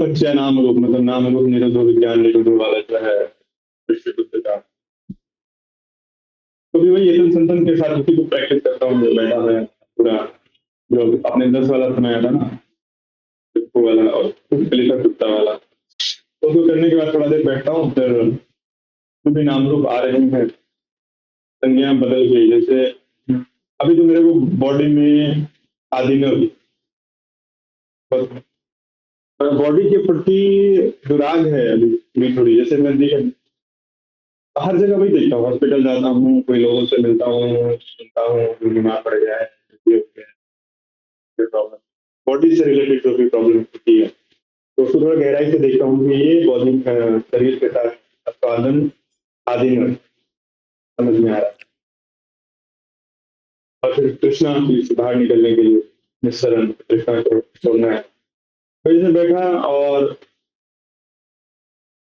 पश्य नाम रूप, मतलब नाम रूप निरोधो विज्ञान निरोधो वाला जो है विश्व बुद्ध का। तो भी वही यतन-संतन के साथ उसी को प्रैक्टिस करता हूँ, जो बैठा है पूरा, जो आपने 10 वाला सुनाया था ना, वो वाला और कलिका कुत्ता वाला। तो उसको करने के बाद थोड़ा देर बैठता हूँ, फिर जो भी नाम रूप आ रहे हैं, संज्ञा बदल गई। जैसे अभी तो मेरे को बॉडी में आदि में हुई, पर बॉडी के प्रति जो राग है अभी थोड़ी, जैसे मैं हर जगह वही देखता हूँ, हॉस्पिटल जाता हूँ, कोई लोगों से मिलता हूँ, सुनता हूँ, कोई बीमार पड़ गया है, ये हो गया है, ये प्रॉब्लम, बॉडी से रिलेटेड जो भी प्रॉब्लम होती है, तो उसको थोड़ा गहराई से देखता हूँ कि ये बॉडी शरीर के साथ उत्पादन आदि में समझ में आ रहा है। और फिर कृष्णा से बाहर निकलने के लिए निस्सरण कृष्णा को छोड़ना है। फिर से बैठा और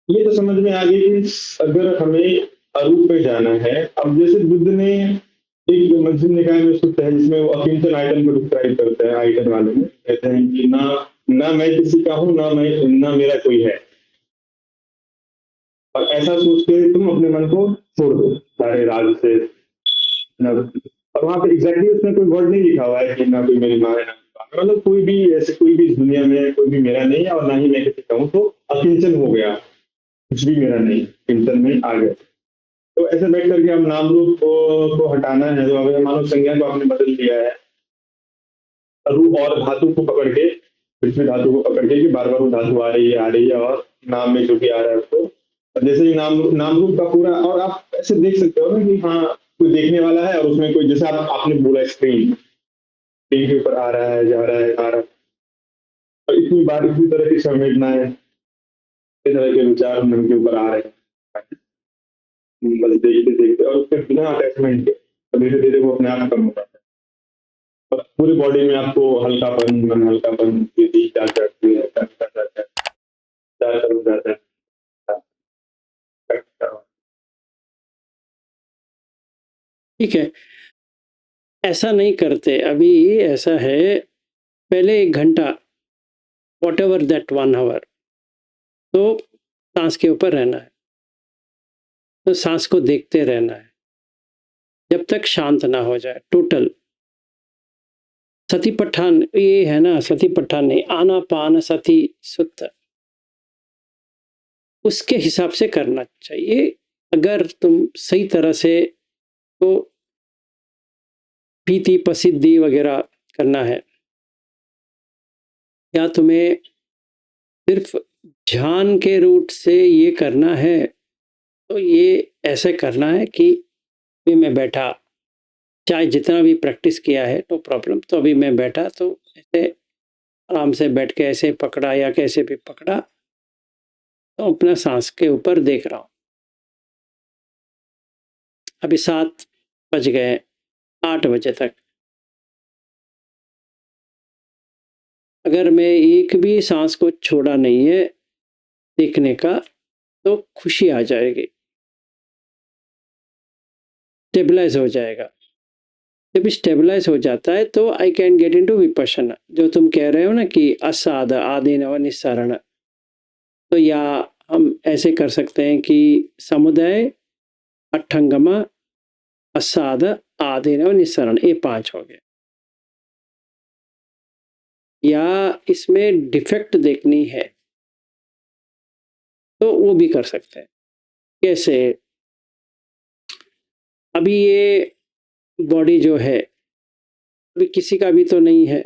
ये तो समझ में आ गई कि अगर हमें अरूप पे जाना है, अब जैसे बुद्ध ने एक मध्यम निकाय में सूत्र है जिसमें वो अकिंचन आयतन को डिस्क्राइब करते हैं, आयतन वाले में कहते हैं कि ना मैं किसी का हूँ, ना मेरा कोई है, और ऐसा सोच के तुम अपने मन को छोड़ दो सारे राग से। और वहां पे एग्जैक्टली उसमें कोई वर्ड नहीं लिखा हुआ है कि ना कोई मेरी माँ है, ना मतलब कोई भी ऐसे, कोई भी इस दुनिया में कोई भी मेरा नहीं है और ना ही मैं किसी का हूँ, तो अकिंचन हो गया, कुछ भी मेरा नहीं, चिंतन में आ गए। तो ऐसे बैठ करके हम नाम रूप को हटाना है, तो अगर मानो संज्ञा को आपने बदल दिया है, रूप और धातु को पकड़ के, पृथ्वी धातु को पकड़ के कि बार बार वो धातु आ रही है और नाम में जो भी आ रहा है उसको, जैसे ही नाम रूप का पूरा, और आप ऐसे देख सकते हो ना कि हाँ कोई देखने वाला है और उसमें कोई, जैसे आपने बोला स्क्रीन स्क्रीन के ऊपर आ रहा है, जा रहा है, आ रहा है, और इतनी बार इतनी तरह की संवेदनाएं, इस तरह के विचार मन के ऊपर आ रहे हैं, बस देखते देखते, और उसके बिना अटैचमेंट के धीरे धीरे वो अपने आप कम होता है, और पूरी बॉडी में आपको हल्कापन, मन हल्कापन की चाल चढ़ती है, जाता है। ठीक है, ऐसा नहीं करते अभी। ऐसा है, पहले 1 घंटा वॉट एवर दैट 1 आवर, तो सांस के ऊपर रहना है, तो सांस को देखते रहना है जब तक शांत ना हो जाए टोटल। सती पठान ये है ना, सती पठान नहीं, आना पान सती सुत्त, उसके हिसाब से करना चाहिए। अगर तुम सही तरह से, तो पीति पसिद्धि वगैरह करना है, या तुम्हें सिर्फ ध्यान के रूट से ये करना है, तो ये ऐसे करना है कि अभी मैं बैठा, चाहे जितना भी प्रैक्टिस किया है नो प्रॉब्लम, तो अभी मैं बैठा तो ऐसे आराम से बैठ के ऐसे पकड़ा या कैसे भी पकड़ा, तो अपना सांस के ऊपर देख रहा हूँ। अभी 7 बज गए, 8 बजे तक अगर मैं एक भी सांस को छोड़ा नहीं है देखने का, तो खुशी आ जाएगी, स्टेबलाइज हो जाएगा। जब स्टेबलाइज हो जाता है तो I can get into Vipassana, जो तुम कह रहे हो ना कि असाद आदिनव निस्सरण, तो या हम ऐसे कर सकते हैं कि समुदाय अठंगमा असाद आदिनव निस्सरण, ये 5 हो गए। या इसमें डिफेक्ट देखनी है तो वो भी कर सकते हैं। कैसे? अभी ये बॉडी जो है अभी किसी का भी तो नहीं है,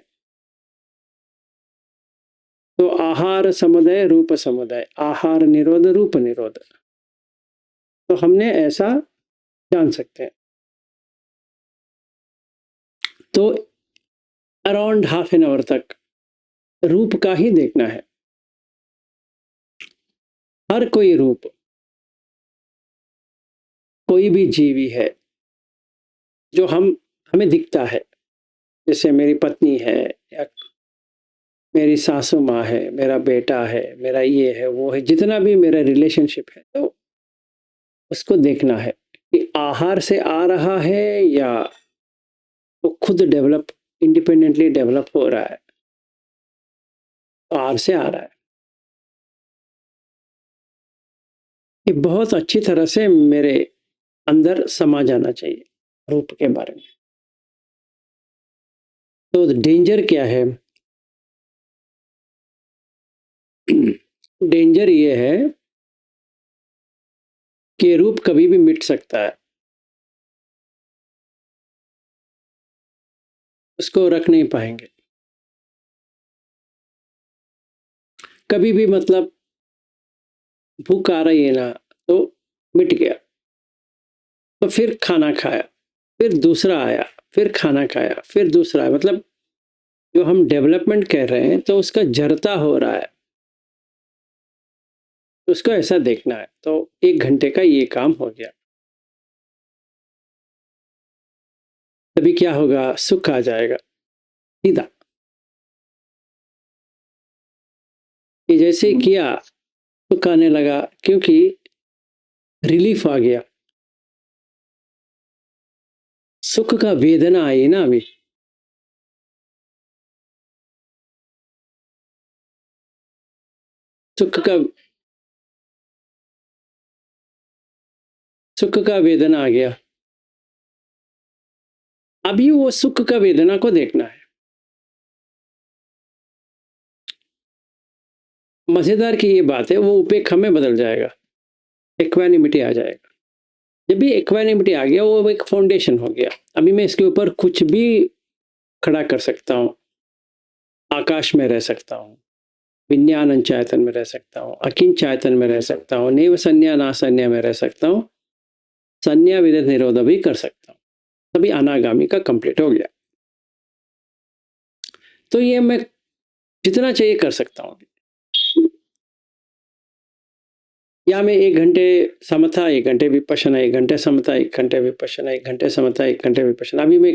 तो आहार समुदाय रूप समुदाय, आहार निरोध रूप निरोध, तो हमने ऐसा जान सकते हैं। तो अराउंड हाफ एन आवर तक रूप का ही देखना है, हर कोई रूप, कोई भी जीवी है जो हमें दिखता है, जैसे मेरी पत्नी है, या मेरी सासू माँ है, मेरा बेटा है, मेरा ये है वो है, जितना भी मेरा रिलेशनशिप है, तो उसको देखना है कि आहार से आ रहा है या वो खुद डेवलप, इंडिपेंडेंटली डेवलप हो रहा है, आहार से आ रहा है। ये बहुत अच्छी तरह से मेरे अंदर समा जाना चाहिए रूप के बारे में। तो डेंजर क्या है? डेंजर ये है कि रूप कभी भी मिट सकता है, उसको रख नहीं पाएंगे कभी भी। मतलब भूख आ रही है ना, तो मिट गया, तो फिर खाना खाया, फिर दूसरा आया, फिर खाना खाया, फिर दूसरा आया। मतलब जो हम डेवलपमेंट कह रहे हैं, तो उसका जड़ता हो रहा है, तो उसको ऐसा देखना है। तो 1 घंटे का ये काम हो गया। तभी क्या होगा? सुख आ जाएगा सीधा। ये जैसे किया, सुख आने लगा, क्योंकि रिलीफ आ गया। सुख का वेदना आई ना अभी। सुख का वेदना आ गया। अभी वो सुख का वेदना को देखना है। मजेदार की ये बात है, वो उपेक्षा में बदल जाएगा, इक्वानिमिटी आ जाएगा। जब भी इक्वानिमिटी आ गया, वो एक फाउंडेशन हो गया। अभी मैं इसके ऊपर कुछ भी खड़ा कर सकता हूँ। आकाश में रह सकता हूँ, विज्ञान चैतन में रह सकता हूँ, अकिंच चैतन में रह सकता हूँ, नैव संज्ञा ना संज्ञा में रह सकता हूँ, संज्ञा विदित निरोध भी कर सकता हूँ। तभी अनागामी का कंप्लीट हो गया। तो ये मैं जितना चाहिए कर सकता हूँ। या मैं 1 घंटे समथा, 1 घंटे विपश्यना, 1 घंटे समथा, 1 घंटे विपश्यना, 1 घंटे समथा, 1 घंटे विपश्यना। अभी मैं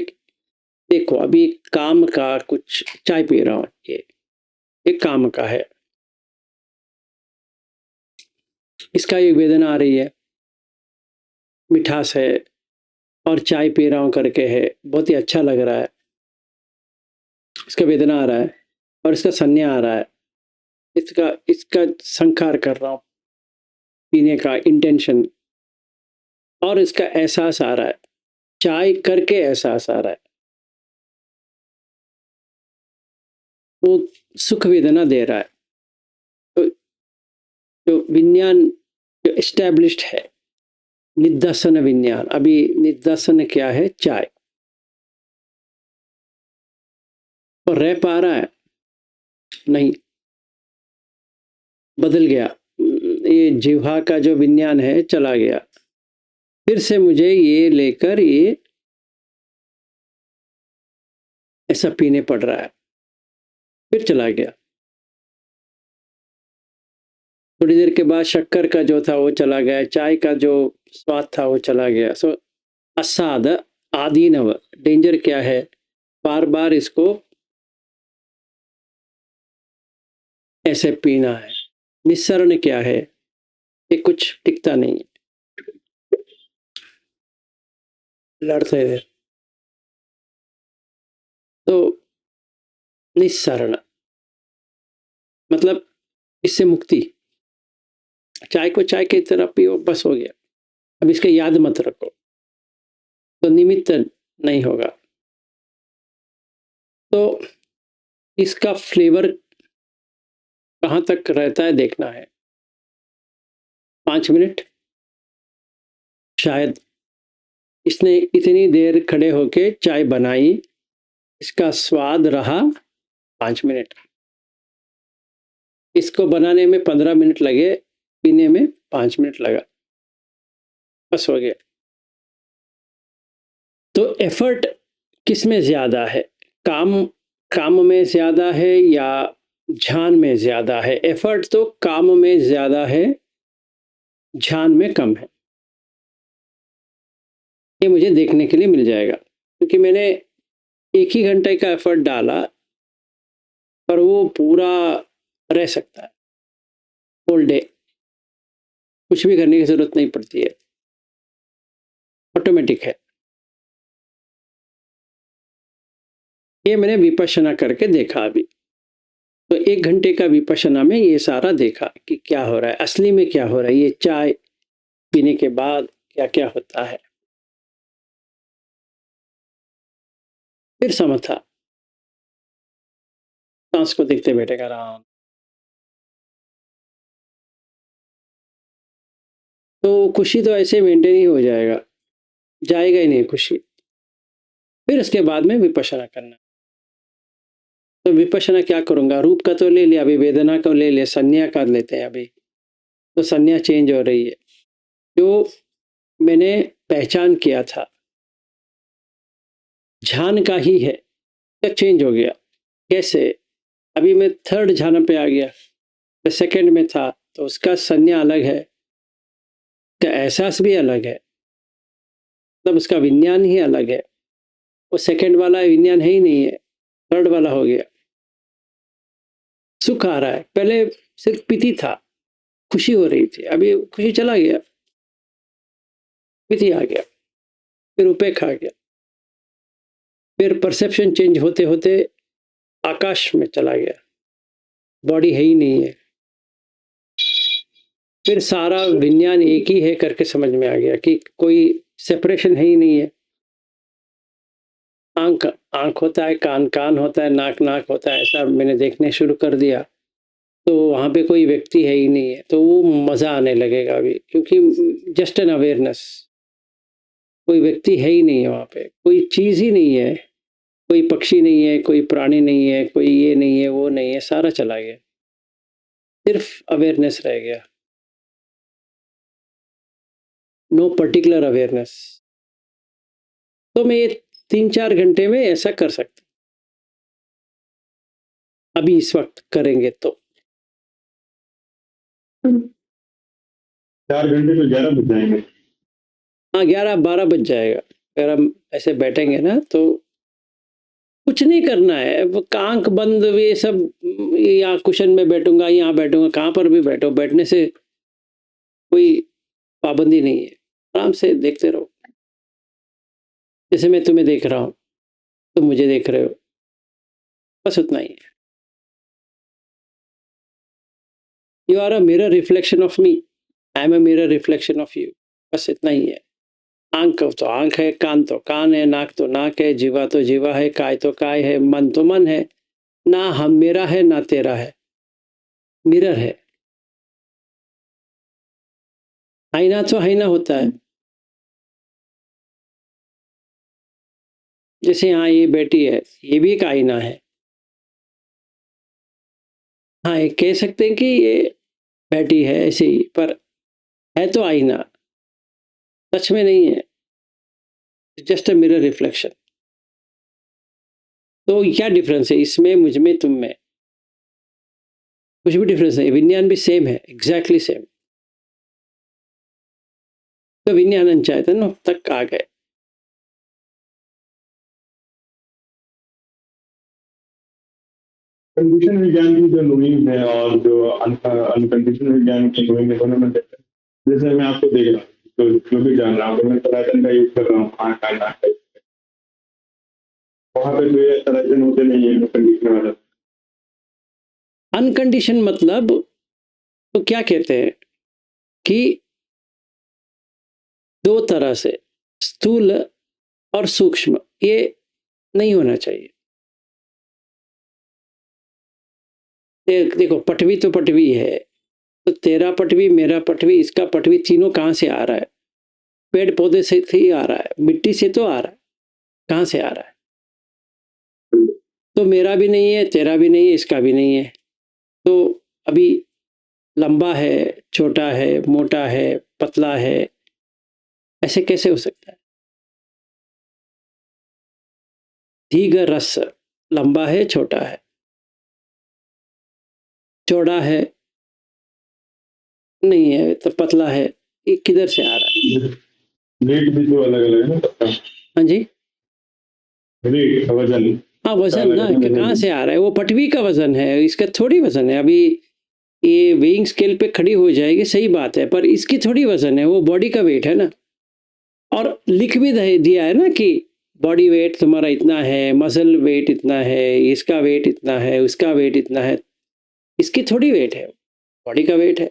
देखो, अभी काम का कुछ चाय पी रहा हूँ, ये काम का है। इसका एक वेदना आ रही है, मिठास है, और चाय पी रहा हूँ करके है, बहुत ही अच्छा लग रहा है। इसका वेदना आ रहा है, और इसका संज्ञा आ रहा है। इसका संकार कर रहा हूँ, पीने का इंटेंशन, और इसका एहसास आ रहा है, चाय करके एहसास आ रहा है। वो सुख वेदना दे रहा है। तो जो विज्ञान जो एस्टैब्लिश्ड है, निदर्शन विज्ञान। अभी निदर्शन क्या है? चाय। और रह पा रहा है? नहीं, बदल गया। ये जिह्वा का जो विज्ञान है चला गया। फिर से मुझे ये लेकर ये ऐसा पीने पड़ रहा है, फिर चला गया। थोड़ी देर के बाद शक्कर का जो था वो चला गया, चाय का जो स्वाद था वो चला गया। सो असाद, आदीनव। डेंजर क्या है? बार बार इसको ऐसे पीना है। निस्सरण क्या है? ये कुछ टिकता नहीं है, लड़ते हैं। तो निस्सरण मतलब इससे मुक्ति। चाय को चाय की तरह पियो, बस हो गया। अब इसका याद मत रखो, तो निमित्त नहीं होगा। तो इसका फ्लेवर कहाँ तक रहता है देखना है। 5 मिनट शायद। इसने इतनी देर खड़े होके चाय बनाई, इसका स्वाद रहा 5 मिनट। इसको बनाने में 15 मिनट लगे, पीने में 5 मिनट लगा, बस हो गया। तो एफर्ट किस में ज्यादा है? काम में ज्यादा है या ध्यान में ज्यादा है? एफर्ट तो काम में ज्यादा है, ध्यान में कम है। ये मुझे देखने के लिए मिल जाएगा, क्योंकि मैंने 1 ही घंटे का एफर्ट डाला, पर वो पूरा रह सकता है होल डे। कुछ भी करने की जरूरत नहीं पड़ती है, ऑटोमेटिक है। ये मैंने विपश्यना करके देखा अभी। तो 1 घंटे का विपश्यना में ये सारा देखा कि क्या हो रहा है, असली में क्या हो रहा है। ये चाय पीने के बाद क्या-क्या होता है। फिर समथा, साँस को देखते बैठेगा आराम। तो खुशी तो ऐसे मेंटेन ही हो जाएगा, जाएगा ही नहीं खुशी। फिर उसके बाद में विपश्यना करना। तो विपश्यना क्या करूँगा? रूप का तो ले लिया, अभी वेदना का ले लिया, संज्ञा का लेते हैं अभी। तो संज्ञा चेंज हो रही है। जो मैंने पहचान किया था, ध्यान का ही है, क्या चेंज हो गया। कैसे? अभी मैं थर्ड ध्यान पे आ गया, मैं सेकंड में था, तो उसका संज्ञा अलग है, उसका एहसास भी अलग है, मतलब उसका विज्ञान ही अलग है। वो सेकंड वाला विज्ञान है ही नहीं है, थर्ड वाला हो गया। सुख आ रहा है, पहले सिर्फ पीति था, खुशी हो रही थी, अभी खुशी चला गया, पीति आ गया, फिर उपेक्षा आ गया, फिर परसेप्शन चेंज होते होते आकाश में चला गया, बॉडी है ही नहीं है। फिर सारा विज्ञान एक ही है करके समझ में आ गया कि कोई सेपरेशन है ही नहीं है। आँख आँख होता है, कान कान होता है, नाक नाक होता है, ऐसा मैंने देखने शुरू कर दिया। तो वहाँ पे कोई व्यक्ति है ही नहीं है, तो वो मज़ा आने लगेगा अभी, क्योंकि जस्ट एन अवेयरनेस, कोई व्यक्ति है ही नहीं है वहाँ पे, कोई चीज़ ही नहीं है, कोई पक्षी नहीं है, कोई प्राणी नहीं है, कोई ये नहीं है, वो नहीं है, सारा चला गया, सिर्फ अवेयरनेस रह गया। No particular awareness. तो मैं ये 3-4 घंटे में ऐसा कर सकता हूँ, अभी इस वक्त करेंगे तो। 4 घंटे तो 11 बज जाएँगे। हाँ, 11-12 बज जाएगा। अगर हम ऐसे बैठेंगे ना तो कुछ नहीं करना है, वो आँख बंद, ये सब, यहाँ कुशन में बैठूँगा, यहाँ बैठूँगा, कहाँ पर भी बैठो, बैठने से कोई पाबंदी नहीं है, आराम से देखते रहो। जैसे मैं तुम्हें देख रहा हूँ, तुम मुझे देख रहे हो, बस उतना ही है। You are a mirror reflection of me, I am a mirror reflection of you, बस इतना ही है। आँख तो आँख है, कान तो कान है, नाक तो नाक है, जीवा तो जीवा है, काय तो काय है, मन तो मन है, ना हम मेरा है ना तेरा है, मिरर है। आईना तो आईना होता है। जैसे यहाँ ये बेटी है, ये भी एक आईना है। हाँ, ये कह सकते हैं कि ये बैठी है ऐसे ही, पर है तो आईना, सच में नहीं है, जस्ट अ मिरर रिफ्लेक्शन। तो क्या डिफरेंस है इसमें, मुझ में, तुम में? कुछ भी डिफरेंस नहीं, विज्ञान भी सेम है, एग्जैक्टली सेम। तो विज्ञान चैतन्य तक आ गए। कंडीशन विज्ञान की जो नोइंग है और जो अनकंडीशनल विज्ञान की नोइंग है, दोनों में difference है। जैसे मैं आपको देख रहा हूँ, तो जो भी जान रहा हूँ, तो मैं तराजन का यूज़ कर रहा हूँ, आँख का, नाक का। वहाँ पे कोई तराजन होते नहीं है, कंडीशन वाला। अनकंडीशन मतलब तो क्या कहते हैं कि दो तरह से, स्थूल और सूक्ष्म, ये नहीं होना चाहिए। देखो, पटवी तो पटवी है, तो तेरा पटवी, मेरा पटवी, इसका पटवी, तीनों कहाँ से आ रहा है? पेड़ पौधे से ही आ रहा है, मिट्टी से तो आ रहा है, कहाँ से आ रहा है? तो मेरा भी नहीं है, तेरा भी नहीं है, इसका भी नहीं है। तो अभी लंबा है, छोटा है, मोटा है, पतला है, ऐसे कैसे हो सकता है? दीर्घ रस, लंबा है, छोटा है, चौड़ा है, नहीं है, तो पतला है, ये किधर से आ रहा है? वेट भी तो अलग अलग है ना सबका। हाँ जी, वेट, वजन हाँ वजन ना, अलग है कहाँ ना। से आ रहा है? वो पटवी का वजन है, इसका थोड़ी वजन है। अभी ये वेइंग स्केल पे खड़ी हो जाएगी, सही बात है, पर इसकी थोड़ी वजन है, वो बॉडी का वेट है ना। और लिख भी दिया है ना कि बॉडी वेट तुम्हारा इतना है, मसल वेट इतना है, इसका वेट इतना है, उसका वेट इतना है। इसकी थोड़ी वेट है, बॉडी का वेट है।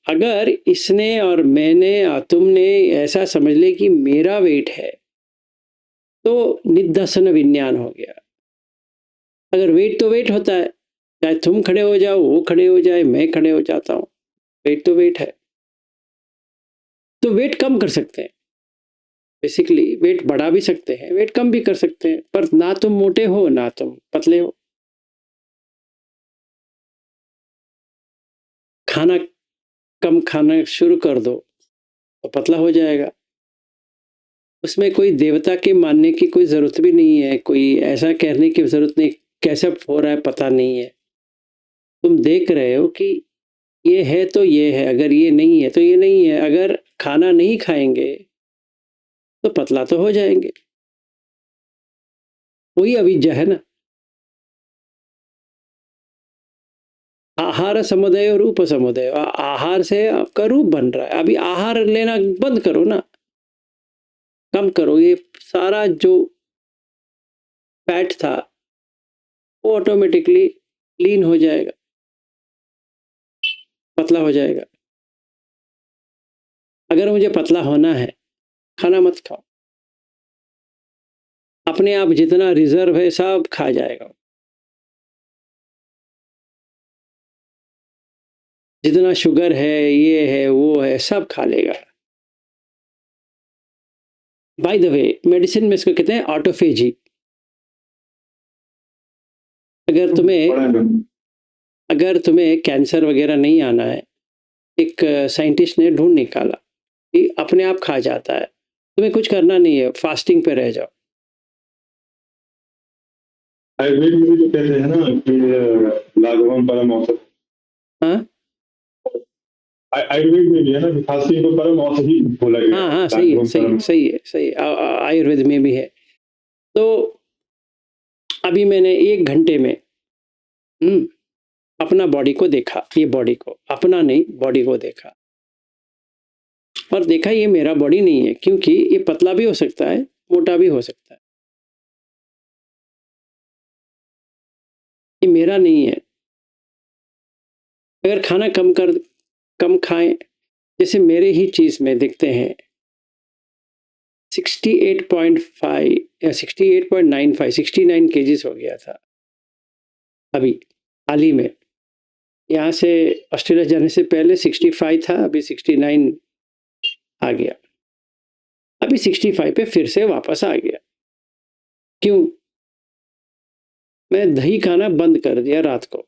अगर इसने और मैंने और तुमने ऐसा समझ ले कि मेरा वेट है, तो निदर्शन विज्ञान हो गया। अगर वेट तो वेट होता है, चाहे तुम खड़े हो जाओ, वो खड़े हो जाए, मैं खड़े हो जाता हूँ, वेट तो वेट है। तो वेट कम कर सकते हैं, बेसिकली वेट बढ़ा भी सकते हैं, वेट कम भी कर सकते हैं, पर ना तुम मोटे हो ना तुम पतले हो। खाना कम खाना शुरू कर दो तो पतला हो जाएगा। उसमें कोई देवता के मानने की कोई ज़रूरत भी नहीं है, कोई ऐसा कहने की ज़रूरत नहीं, कैसे हो रहा है पता नहीं है। तुम देख रहे हो कि ये है तो ये है, अगर ये नहीं है तो ये नहीं है। अगर खाना नहीं खाएँगे तो पतला तो हो जाएँगे। वही अविद्या है ना। आहार समुदय और रूप समुदय, आहार से आपका रूप बन रहा है। अभी आहार लेना बंद करो ना, कम करो। ये सारा जो फैट था वो ऑटोमेटिकली लीन हो जाएगा, पतला हो जाएगा। अगर मुझे पतला होना है, खाना मत खाओ, अपने आप जितना रिजर्व है सब खा जाएगा। जितना शुगर है, ये है, वो है, सब खा लेगा। बाय द वे, मेडिसिन में इसको कहते हैं ऑटोफेजी। अगर तुम्हें पढ़ा है मैंने। अगर तुम्हें कैंसर वगैरह नहीं आना है, एक साइंटिस्ट ने ढूंढ निकाला कि अपने आप खा जाता है। तुम्हें कुछ करना नहीं है, फास्टिंग पे रह जाओ। आयुर्वेद में भी तो कहते हैं ना कि लाघवम परम औषध। हाँ आयुर्वेद में भी है ना कि फास्टिंग को परम औषधि बोला गया हाँ है, हाँ, सही है, लाघवम सही है, परम। सही है, सही है। आयुर्वेद में भी है। तो अभी मैंने 1 घंटे में अपना बॉडी को देखा, ये बॉडी को, अपना नहीं, बॉडी को देखा, और देखा ये मेरा बॉडी नहीं है, क्योंकि ये पतला भी हो सकता है, मोटा भी हो सकता है। ये मेरा नहीं है। अगर खाना कम खाएं, जैसे मेरे ही चीज़ में दिखते हैं 68.5 या 68.95, 69 केजीज हो गया था अभी हाल ही में। यहाँ से ऑस्ट्रेलिया जाने से पहले 65 था, अभी 69 आ गया। अभी 65 पे फिर से वापस आ गया। क्यों? मैं दही खाना बंद कर दिया रात को।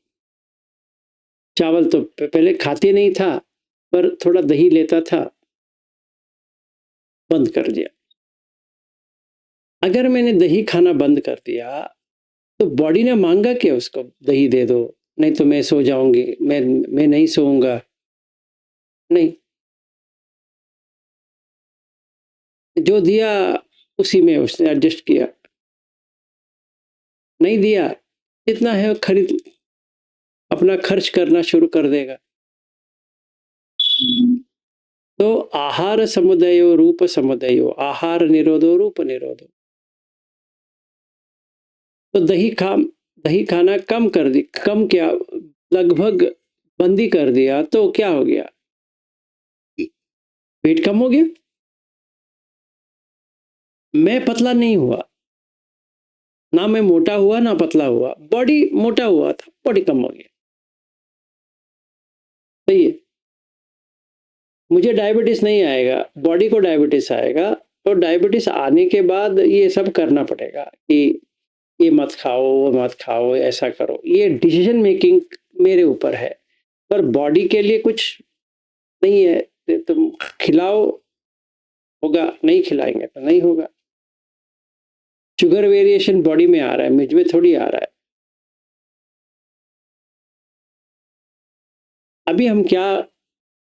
चावल तो पहले खाते नहीं था, पर थोड़ा दही लेता था, बंद कर दिया। अगर मैंने दही खाना बंद कर दिया तो बॉडी ने मांगा क्या उसको, दही दे दो, नहीं तो मैं सो जाऊंगी, मैं नहीं सोऊंगा। नहीं, जो दिया उसी में उसने एडजस्ट किया। नहीं दिया, इतना है, खरीद, अपना खर्च करना शुरू कर देगा। तो आहार समुदयो रूप समुदयो, आहार निरोधो रूप निरोधो। तो दही खाना कम कर दी, कम क्या, लगभग बंदी कर दिया, तो क्या हो गया? पेट कम हो गया। मैं पतला नहीं हुआ, ना मैं मोटा हुआ ना पतला हुआ, बॉडी मोटा हुआ था, बॉडी कम हो गया। सही है। मुझे डायबिटीज नहीं आएगा, बॉडी को डायबिटीज आएगा। तो डायबिटीज आने के बाद ये सब करना पड़ेगा कि ये मत खाओ, वो मत खाओ, ऐसा करो। ये डिसीजन मेकिंग मेरे ऊपर है, पर बॉडी के लिए कुछ नहीं है। तुम खिलाओ, होगा, नहीं खिलाएंगे तो नहीं होगा। शुगर वेरिएशन बॉडी में आ रहा है, मुझ में थोड़ी आ रहा है। अभी हम क्या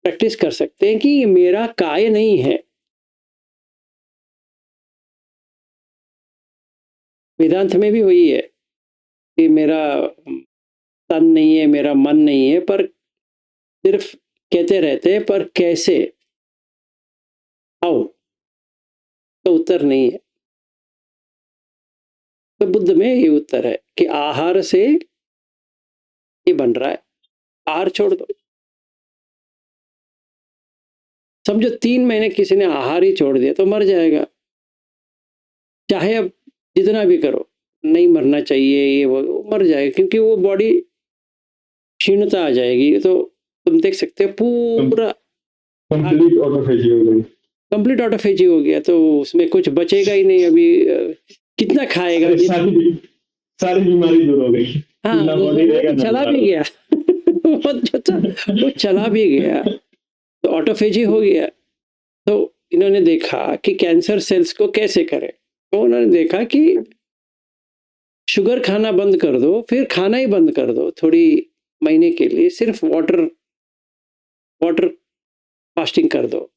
प्रैक्टिस कर सकते हैं कि ये मेरा काय नहीं है। वेदांत में भी वही है कि मेरा तन नहीं है, मेरा मन नहीं है, पर सिर्फ कहते रहते हैं, पर कैसे, आओ, तो उत्तर नहीं है। तो बुद्ध में ये उत्तर है कि आहार से ये बन रहा है, आहार छोड़ दो। समझो 3 महीने किसी ने आहार ही छोड़ दिया तो मर जाएगा। चाहे अब जितना भी करो, नहीं मरना चाहिए ये वो मर जाएगा क्योंकि वो बॉडी क्षीणता आ जाएगी। तो तुम देख सकते हो पूरा कंप्लीट ऑटोफेजी हो गई। कंप्लीट ऑटोफेजी हो गया तो उसमें कुछ बचेगा ही नहीं। अभी कितना खाएगा? सारी सारी सारी बीमारी दूर हो गई। हाँ, ना वो बॉडी रहेगा तो ना चला भी बीमारी। गया। वो चला भी गया तो ऑटोफेजी हो गया। तो इन्होंने देखा कि कैंसर सेल्स को कैसे करें। तो उन्होंने देखा कि शुगर खाना बंद कर दो, फिर खाना ही बंद कर दो थोड़ी महीने के लिए, सिर्फ वाटर फास्टिंग कर दो,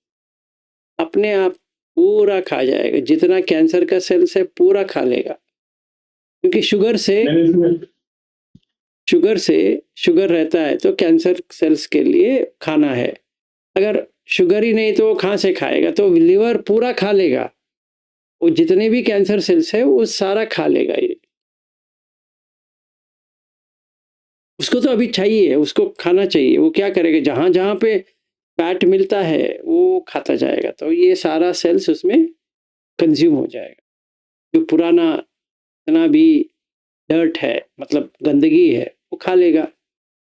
अपने आप पूरा खा जाएगा। जितना कैंसर का सेल्स है पूरा खा लेगा। क्योंकि शुगर रहता है तो कैंसर सेल्स के लिए खाना है। अगर शुगर ही नहीं तो वो कहाँ से खाएगा? तो लिवर पूरा खा लेगा, वो जितने भी कैंसर सेल्स है वो सारा खा लेगा। ये उसको तो अभी चाहिए, उसको खाना चाहिए। वो क्या करेगा? जहाँ जहाँ पे फैट मिलता है वो खाता जाएगा, तो ये सारा सेल्स उसमें कंज्यूम हो जाएगा। जो पुराना जितना भी डर्ट है, मतलब गंदगी है, वो खा लेगा।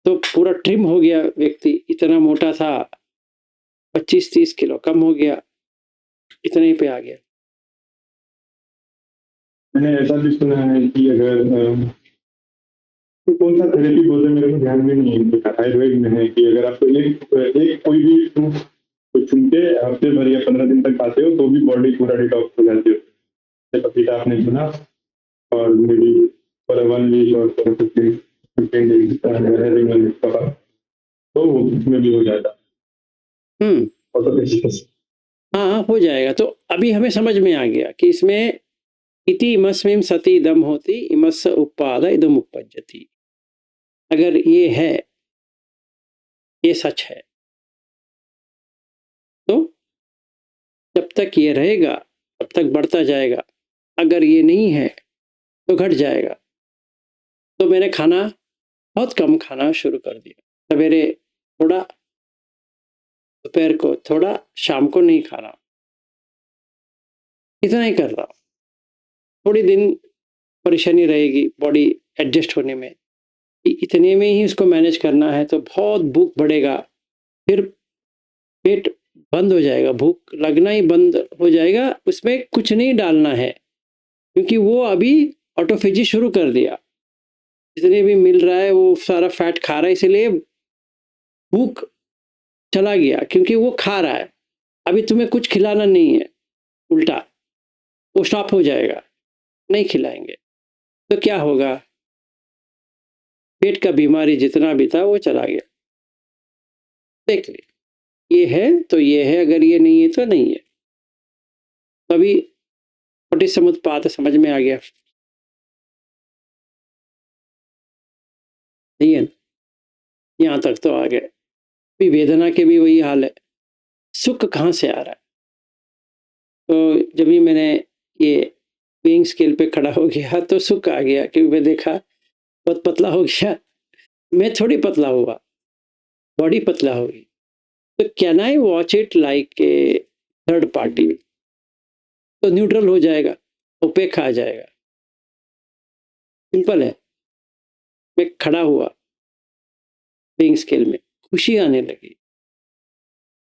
तो पूरा ट्रिम हो गया व्यक्ति। इतना मोटा था 25-30 किलो कम हो गया, इतने ही पे आ गया। मैंने ऐसा भी सुना है कि अगर तो कौन सा थेरेपी बोलते हैं मेरे को ध्यान में नहीं है, आयुर्वेद में है कि अगर आप एक कोई भी फ्रूट को चुन के हफ्ते भर या 15 दिन तक खाते हो तो भी बॉडी पूरा डिटॉक्स हो जाती है। जैसे पपीता आपने सुना, और मे बी फॉर 1 वीक और फॉर 15 डेज तो उसमें भी हो जाता ऑटोफेजी। हाँ, हो जाएगा। तो अभी हमें समझ में आ गया कि इसमें इति इमस्मिं सति इदम होति, इमस्स उपाद इदम उपपज्यति। अगर ये है, ये सच है, तो जब तक ये रहेगा तब तक बढ़ता जाएगा। अगर ये नहीं है तो घट जाएगा। तो मैंने खाना बहुत कम खाना शुरू कर दिया। सवेरे थोड़ा, दोपहर को थोड़ा, शाम को नहीं खाना, इतना ही कर रहा हूँ। थोड़ी दिन परेशानी रहेगी बॉडी एडजस्ट होने में, इतने में ही उसको मैनेज करना है। तो बहुत भूख बढ़ेगा, फिर पेट बंद हो जाएगा, भूख लगना ही बंद हो जाएगा। उसमें कुछ नहीं डालना है क्योंकि वो अभी ऑटोफेजी शुरू कर दिया। जितने भी मिल रहा है वो सारा फैट खा रहा है, इसलिए भूख चला गया क्योंकि वो खा रहा है। अभी तुम्हें कुछ खिलाना नहीं है, उल्टा वो स्टॉप हो जाएगा, नहीं खिलाएंगे तो क्या होगा? पेट का बीमारी जितना भी था वो चला गया। देख ले, ये है तो ये है, अगर ये नहीं है तो नहीं है। तभी पटिसमुत्पाद समझ में आ गया। नहीं है, यहाँ तक तो आ गए। अभी वेदना के भी वही हाल है, सुख कहाँ से आ रहा है? तो जब भी मैंने ये वेइंग स्केल पे खड़ा हो गया तो सुख आ गया, क्योंकि मैं देखा बहुत पतला हो गया। मैं थोड़ी पतला हुआ, बॉडी पतला होगी। तो can I watch it like a third party? तो न्यूट्रल हो जाएगा, उपेक्षा आ जाएगा। सिंपल है। मैं खड़ा हुआ वेइंग स्केल में, खुशी आने लगी।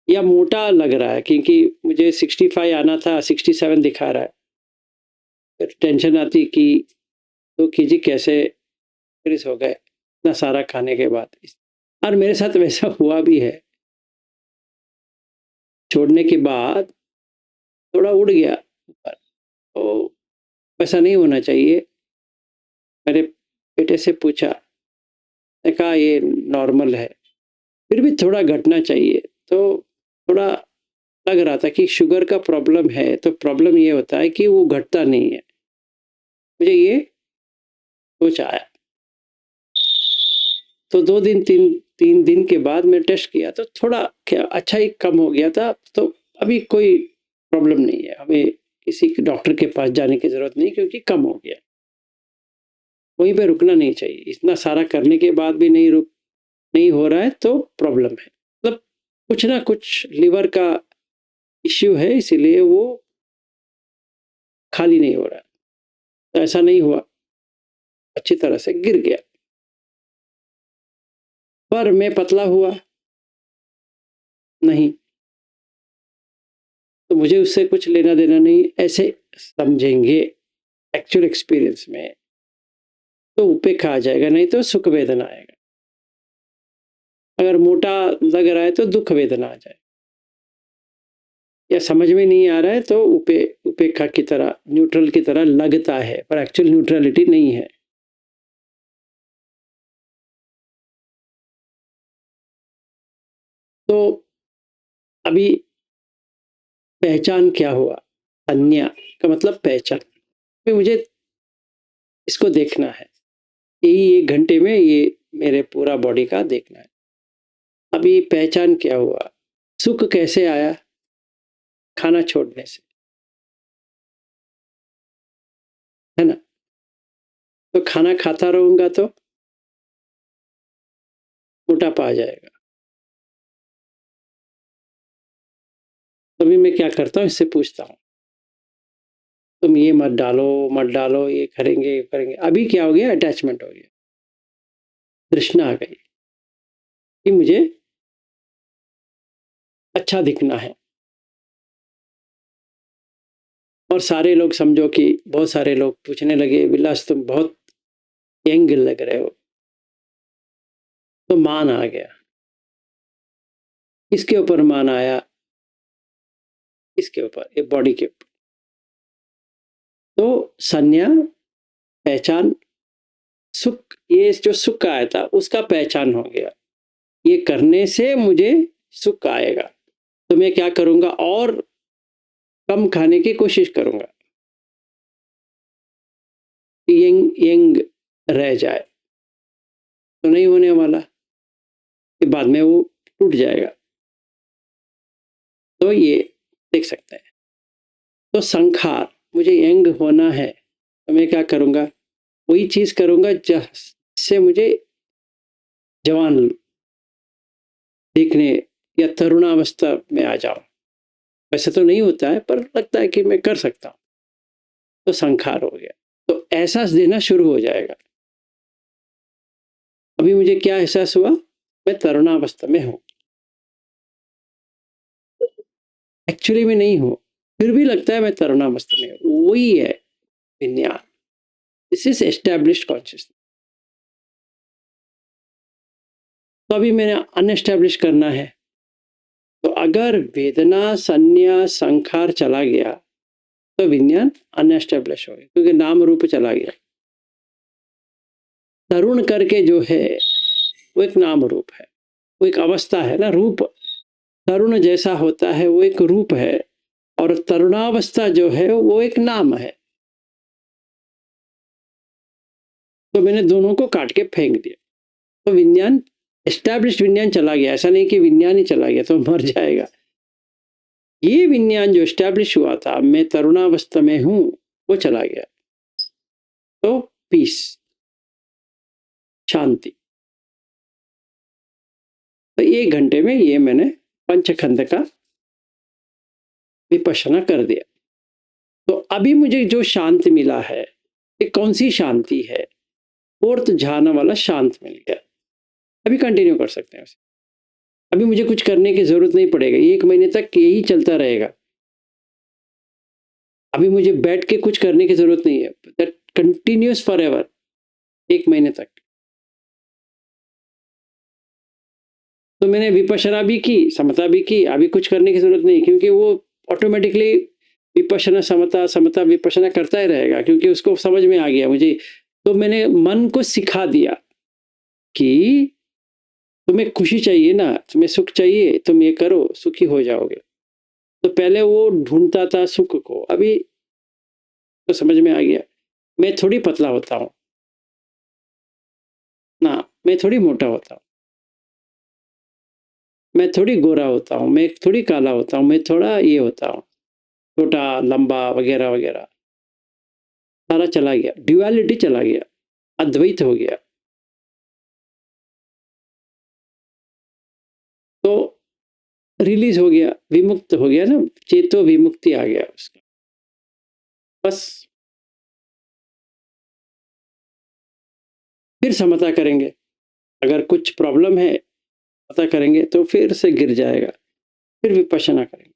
या मोटा लग रहा है क्योंकि मुझे 65 आना था, 67 दिखा रहा है। फिर टेंशन आती कि 2 केजी कैसे इंक्रीज हो गए इतना सारा खाने के बाद। और मेरे साथ वैसा हुआ भी है। छोड़ने के बाद थोड़ा उड़ गया ऊपर, तो वैसा नहीं होना चाहिए। मेरे बेटे से पूछा, मैंने कहा ये नॉर्मल है, फिर भी थोड़ा घटना चाहिए। तो थोड़ा लग रहा था कि शुगर का प्रॉब्लम है, तो प्रॉब्लम ये होता है कि वो घटता नहीं है। मुझे ये सोच आया। तो 2 दिन 3 दिन के बाद मैं टेस्ट किया तो थोड़ा क्या अच्छा ही कम हो गया था। तो अभी कोई प्रॉब्लम नहीं है, हमें किसी डॉक्टर के पास जाने की ज़रूरत नहीं, क्योंकि कम हो गया। वहीं पे रुकना नहीं चाहिए। इतना सारा करने के बाद भी नहीं हो रहा है तो प्रॉब्लम है। मतलब कुछ ना कुछ लिवर का इश्यू है, इसीलिए वो खाली नहीं हो रहा। तो ऐसा नहीं हुआ, अच्छी तरह से गिर गया। पर मैं पतला हुआ नहीं, तो मुझे उससे कुछ लेना देना नहीं, ऐसे समझेंगे एक्चुअल एक्सपीरियंस में तो उपेक्षा आ जाएगा, नहीं तो सुख वेदना आएगा। अगर मोटा लग रहा है तो दुख वेदना आ जाए, या समझ में नहीं आ रहा है तो उपेक्षा की तरह, न्यूट्रल की तरह लगता है, पर एक्चुअल न्यूट्रलिटी नहीं है। तो अभी पहचान क्या हुआ? संज्ञा का मतलब पहचान। तो मुझे इसको देखना है, यही 1 घंटे में ये मेरे पूरा बॉडी का देखना है। अभी पहचान क्या हुआ? सुख कैसे आया? खाना छोड़ने से, है ना? तो खाना खाता रहूंगा तो मोटापा आ जाएगा। तभी मैं क्या करता हूँ, इससे पूछता हूँ, तुम ये मत डालो, ये करेंगे। अभी क्या हो गया? अटैचमेंट हो गया, तृष्णा आ गई कि मुझे अच्छा दिखना है। और सारे लोग, समझो कि बहुत सारे लोग पूछने लगे, विलास तुम बहुत यंग लग रहे हो। तो मान आ गया। किसके ऊपर मान आया? इसके ऊपर, ये बॉडी के ऊपर। तो संज्ञा, पहचान, सुख, ये जो सुख आया था उसका पहचान हो गया। ये करने से मुझे सुख आएगा, तो मैं क्या करूंगा? और कम खाने की कोशिश करूंगा, यंग यंग रह जाए। तो नहीं होने वाला, कि बाद में वो टूट जाएगा। तो ये देख सकते हैं। तो संखार, मुझे यंग होना है, तो मैं क्या करूंगा? वही चीज करूंगा जिससे मुझे जवान दिखने या तरुणावस्था में आ जाऊं। वैसे तो नहीं होता है, पर लगता है कि मैं कर सकता हूं, तो संखार हो गया। तो एहसास देना शुरू हो जाएगा। अभी मुझे क्या एहसास हुआ? मैं तरुणावस्था में हूं, एक्चुअली में नहीं हूं, फिर भी लगता है मैं तरुणावस्था में हूं। वही है विज्ञान। This is established consciousness. तो अभी मैंने अनएस्टैब्लिश करना है। तो अगर वेदना, संज्ञा, संखार चला गया तो विज्ञान अनएस्टैब्लिश हो गया, क्योंकि नाम रूप चला गया। तरुण करके जो है वो एक नाम रूप है, वो एक अवस्था है ना। रूप तरुण जैसा होता है, वो एक रूप है, और तरुणावस्था जो है वो एक नाम है। तो मैंने दोनों को काट के फेंक दिया। तो विज्ञान, एस्टैब्लिश्ड विज्ञान चला गया। ऐसा नहीं कि विज्ञान ही चला गया तो मर जाएगा। ये विज्ञान जो एस्टैब्लिश हुआ था, मैं तरुणावस्था में हूं, वो चला गया। तो पीस, शांति। तो 1 घंटे में ये मैंने पंचखंड का विपश्यना कर दिया। तो अभी मुझे जो शांति मिला है, ये कौन सी शांति है? 4th ध्यान वाला शांत मिल गया। अभी कंटिन्यू कर सकते हैं। अभी मुझे कुछ करने की जरूरत नहीं पड़ेगा, 1 महीने तक यही चलता रहेगा। अभी मुझे बैठ के कुछ करने की जरूरत नहीं है, दैट कंटिन्यूस फॉर एवर, 1 महीने तक। तो मैंने विपश्यना भी की, समता भी की, अभी कुछ करने की जरूरत नहीं, क्योंकि वो ऑटोमेटिकली विपश्यना समता समता विपश्यना करता ही रहेगा, क्योंकि उसको समझ में आ गया मुझे। तो मैंने मन को सिखा दिया कि तुम्हें खुशी चाहिए ना, तुम्हें सुख चाहिए, तुम ये करो, सुखी हो जाओगे। तो पहले वो ढूंढता था सुख को, अभी तो समझ में आ गया। मैं थोड़ी पतला होता हूँ ना, मैं थोड़ी मोटा होता हूँ, मैं थोड़ी गोरा होता हूँ, मैं थोड़ी काला होता हूँ, मैं थोड़ा ये होता हूँ, छोटा लंबा वगैरह वगैरह। सारा चला गया, ड्युअलिटी चला गया, अद्वैत हो गया। तो रिलीज हो गया, विमुक्त हो गया ना, चेतो विमुक्ति आ गया उसका। बस फिर समता करेंगे, अगर कुछ प्रॉब्लम है पता करेंगे तो फिर से गिर जाएगा, फिर विपश्यना करेंगे।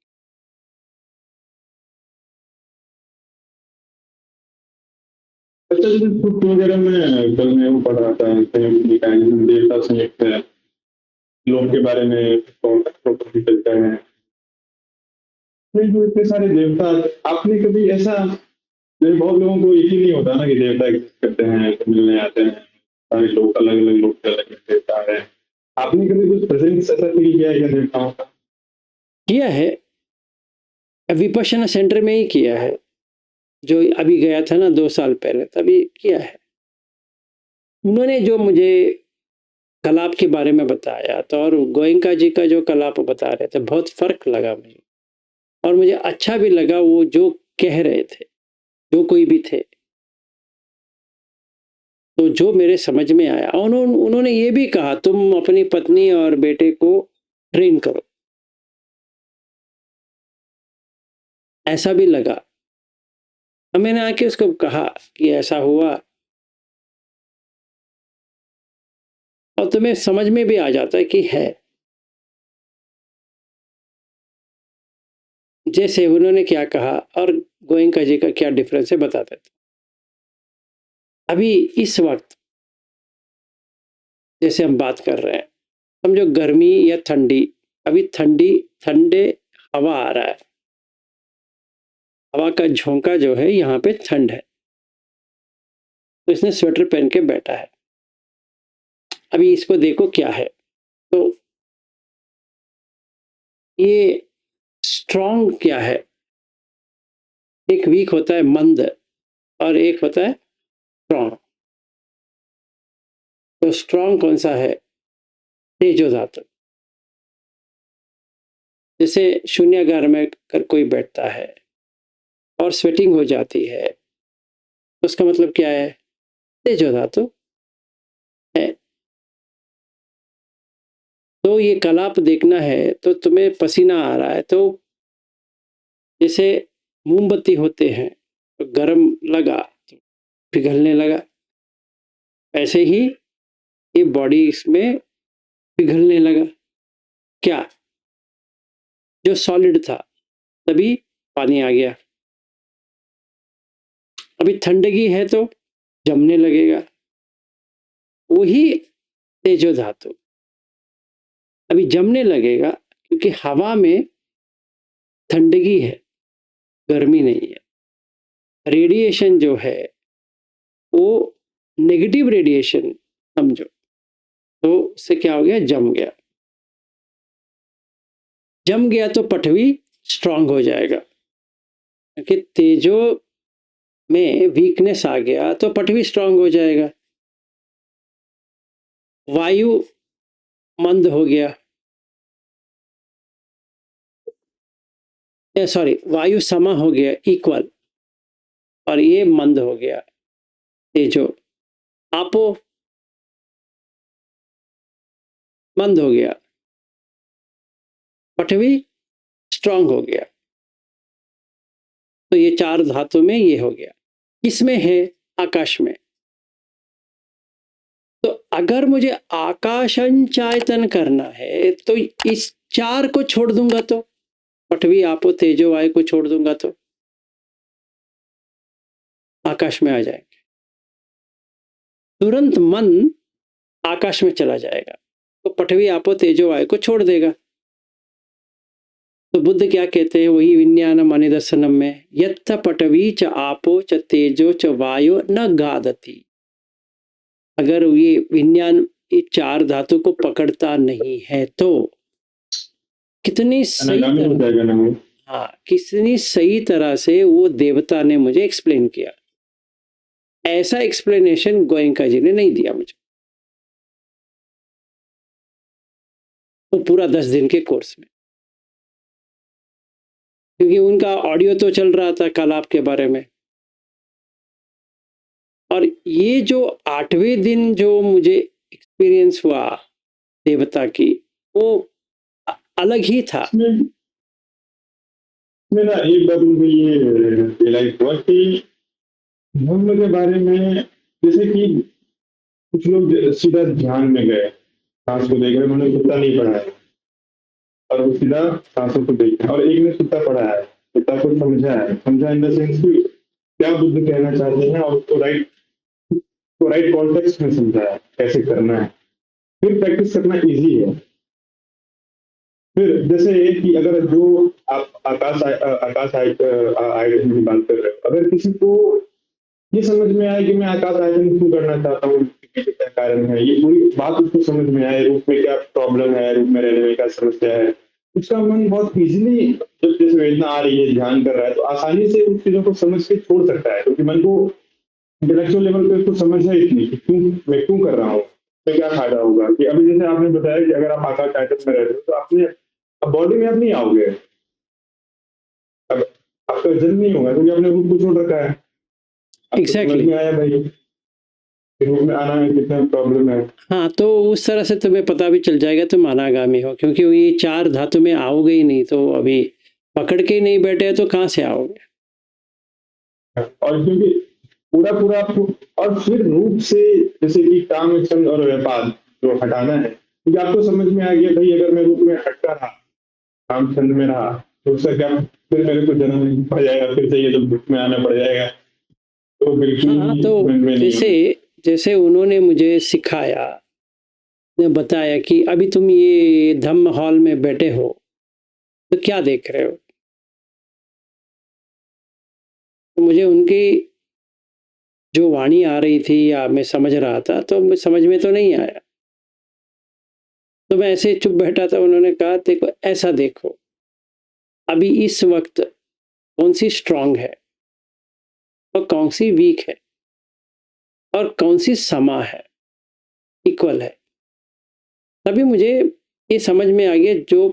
अच्छा, जैसे बुक वगैरह में कल मैं वो पढ़ रहा था, संयुक्त देवता संयुक्त है, लोग के बारे में कौन प्रॉपर्टी चलता है, ये जो इतने सारे देवता, आपने कभी ऐसा, जैसे बहुत लोगों को यकीन नहीं होता ना कि देवता एग्जिस्ट करते हैं, तो मिलने आते हैं, सारे लोग अलग अलग लोग के अलग अलग देवता है, आपने कभी कुछ प्रेजेंस ऐसा फील किया है क्या देवताओं का? किया है, विपश्यना सेंटर में ही किया है, जो अभी गया था ना 2 साल पहले, तभी किया है। उन्होंने जो मुझे कलाप के बारे में बताया तो, और गोयंका जी का जो कलाप बता रहे थे, बहुत फर्क लगा मुझे, और मुझे अच्छा भी लगा वो जो कह रहे थे, जो कोई भी थे, तो जो मेरे समझ में आया, उन्होंने ये भी कहा तुम अपनी पत्नी और बेटे को ट्रेन करो, ऐसा भी लगा। अब मैंने आके उसको कहा कि ऐसा हुआ, और तुम्हें समझ में भी आ जाता है कि है। जैसे उन्होंने क्या कहा और गोयंका जी का क्या डिफरेंस है बताते थे। अभी इस वक्त जैसे हम बात कर रहे हैं, समझो गर्मी या ठंडी, अभी ठंडे हवा आ रहा है, हवा का झोंका जो है यहाँ पे ठंड है, तो इसने स्वेटर पहन के बैठा है। अभी इसको देखो क्या है, तो ये स्ट्रॉन्ग क्या है, एक वीक होता है मंद, और एक होता है स्ट्रॉन्ग। तो स्ट्रॉन्ग कौन सा है? तेजो धातु। जैसे शून्यागार में कर कोई बैठता है और स्वेटिंग हो जाती है, तो उसका मतलब क्या है? तेजो धातु है। तो ये कलाप देखना है तो तुम्हें पसीना आ रहा है, तो जैसे मोमबत्ती होते हैं तो गर्म लगा तो पिघलने लगा, ऐसे ही ये बॉडी इसमें पिघलने लगा। क्या? जो सॉलिड था तभी पानी आ गया, अभी ठंडगी है तो जमने लगेगा, वही तेजो धातु अभी जमने लगेगा, क्योंकि हवा में ठंडगी है, गर्मी नहीं है। रेडिएशन जो है वो नेगेटिव रेडिएशन समझो, तो उससे क्या हो गया? जम गया। जम गया तो पृथ्वी स्ट्रांग हो जाएगा, क्योंकि तेजो में वीकनेस आ गया तो पृथ्वी स्ट्रांग हो जाएगा। वायु मंद हो गया, सॉरी, वायु समा हो गया, इक्वल, और ये मंद हो गया तेजो। आपो मंद हो गया, पृथ्वी स्ट्रांग हो गया। तो ये 4 धातु में ये हो गया। किसमें है? आकाश में। तो अगर मुझे आकाशंचायतन करना है तो इस 4 को छोड़ दूंगा, तो पृथ्वी आपो तेजो वायु को छोड़ दूंगा तो आकाश में आ जाएंगे, तुरंत मन आकाश में चला जाएगा, तो पृथ्वी आपो तेजो वायु को छोड़ देगा। तो बुद्ध क्या कहते हैं? वही विज्ञानम अनिदर्शनम में, यत्थ पृथ्वी च आपो च तेजो च वायु न गादति। अगर ये विज्ञान ये 4 धातु को पकड़ता नहीं है तो कितनी सही अनागामी हो तरह, जाएगा ना वो। हाँ, कितनी सही तरह से वो देवता ने मुझे एक्सप्लेन किया। ऐसा एक्सप्लेनेशन गोयंका जी ने नहीं दिया मुझे, वो पूरा 10 दिन के कोर्स में, क्योंकि उनका ऑडियो तो चल रहा था कलाप के बारे में। और ये जो 8वें दिन जो मुझे एक्सपीरियंस हुआ देवता की, वो अलग ही था। इसमें मेरा एक बात मुझे ये रियलाइज हुआ कि धर्म के बारे में, जैसे कि कुछ लोग सीधा ध्यान में गए, सांस को देख रहे, उन्होंने कुत्ता नहीं पढ़ा है और वो सीधा सांसों को देख रहे हैं, और एक ने कुत्ता पढ़ा है, कुत्ता को समझा इन द सेंस कि क्या बुद्ध कहना चाहते हैं, और उसको राइट कॉन्टेक्स्ट में समझाया कैसे करना है। फिर प्रैक्टिस करना इजी है। फिर जैसे कि अगर जो आप आकाश आयतन की बात कर रहे हो, अगर किसी को ये समझ में आए कि मैं आकाश आयतन क्यों करना चाहता हूँ, इसके पीछे क्या कारण है, ये पूरी बात उसको समझ में आए, रूप में क्या प्रॉब्लम है, रूप में रहने में क्या समस्या है, उसका मन बहुत इजीली, जब जैसे वेदना आ रही है, ध्यान कर रहा है, तो आसानी से उन चीजों को समझ के छोड़ सकता है, क्योंकि मन को इंटेलेक्चुअल लेवल पे उसको समझ है इतनी कि मैं क्यों कर रहा हूँ, तो क्या फायदा होगा। कि अभी जैसे आपने बताया कि अगर आप आकाश आयतन में रहते हो तो आपने बॉडी में आप नहीं आओगे, अब आपका जन्म नहीं होगा क्योंकि आपने रूप को छोड़ रखा है। एग्जैक्टली में आया भाई, रूप में आना है, कितना प्रॉब्लम है। हाँ, तो उस तरह से तुम्हें पता भी चल जाएगा तुम अनागामी हो, क्योंकि ये 4 धातु में आओगे ही नहीं, तो अभी पकड़ के ही नहीं बैठे तो कहाँ से आओगे। और क्योंकि पूरा आपको, और फिर रूप से जैसे कि काम, छंद और व्यापार जो हटाना है, क्योंकि आपको समझ में आ गया भाई अगर मैं रूप में हटता रहा, काम छंद में रहा, तो उसका क्या, फिर मेरे को जन्म नहीं पड़ जाएगा, फिर से ये जब दुख में आना पड़ जाएगा, तो बिल्कुल हाँ, ही तो मन में नहीं जैसे होना। जैसे उन्होंने मुझे सिखाया, ने बताया कि अभी तुम ये धम्म हॉल में बैठे हो तो क्या देख रहे हो, तो मुझे उनकी जो वाणी आ रही थी या मैं समझ रहा था, तो मैं समझ में तो नहीं आया, तो मैं ऐसे चुप बैठा था। उन्होंने कहा देखो ऐसा देखो, अभी इस वक्त कौन सी स्ट्रांग है और कौन सी वीक है और कौन सी समा है, इक्वल है। तभी मुझे ये समझ में आ गया जो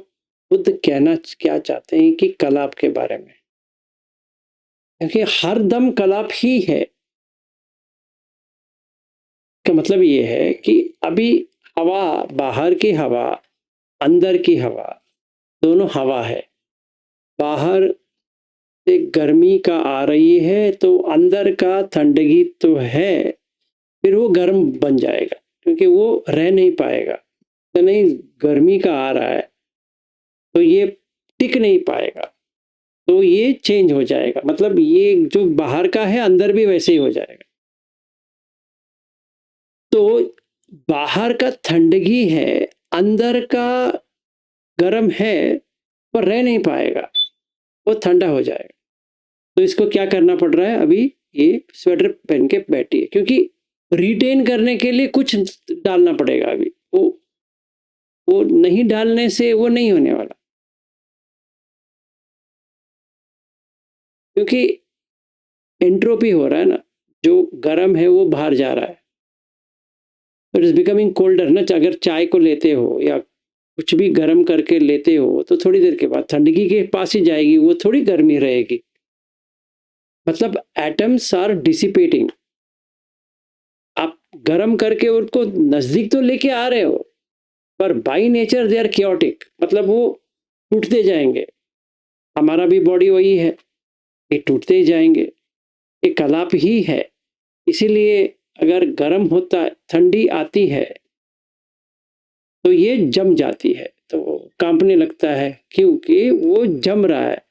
बुद्ध कहना क्या चाहते हैं कि कलाप के बारे में, क्योंकि हर दम कलाप ही है। का मतलब ये है कि अभी हवा, बाहर की हवा, अंदर की हवा, दोनों हवा है। बाहर से गर्मी का आ रही है तो अंदर का ठंडगी तो है, फिर वो गर्म बन जाएगा, क्योंकि वो रह नहीं पाएगा। तो नहीं, गर्मी का आ रहा है तो ये टिक नहीं पाएगा, तो ये चेंज हो जाएगा। मतलब ये जो बाहर का है अंदर भी वैसे ही हो जाएगा। तो बाहर का ठंडगी है, अंदर का गर्म है, पर रह नहीं पाएगा, वो ठंडा हो जाएगा। तो इसको क्या करना पड़ रहा है, अभी ये स्वेटर पहन के बैठी है, क्योंकि रिटेन करने के लिए कुछ डालना पड़ेगा। अभी वो नहीं डालने से वो नहीं होने वाला, क्योंकि एंट्रोपी हो रहा है ना, जो गर्म है वो बाहर जा रहा है, इट इज बिकमिंग कोल्डर ना। अगर चाय को लेते हो या कुछ भी गर्म करके लेते हो तो थोड़ी देर के बाद ठंडगी के पास ही जाएगी, वो थोड़ी गर्मी रहेगी। मतलब एटम्स आर डिसिपेटिंग, आप गर्म करके उनको नजदीक तो लेके आ रहे हो, पर by nature they are chaotic, मतलब वो टूटते जाएंगे। हमारा भी बॉडी वही है, ये टूटते ही जाएंगे, ये कलाप ही है। इसीलिए अगर गर्म होता है, ठंडी आती है तो ये जम जाती है, तो कांपने लगता है, क्योंकि वो जम रहा है।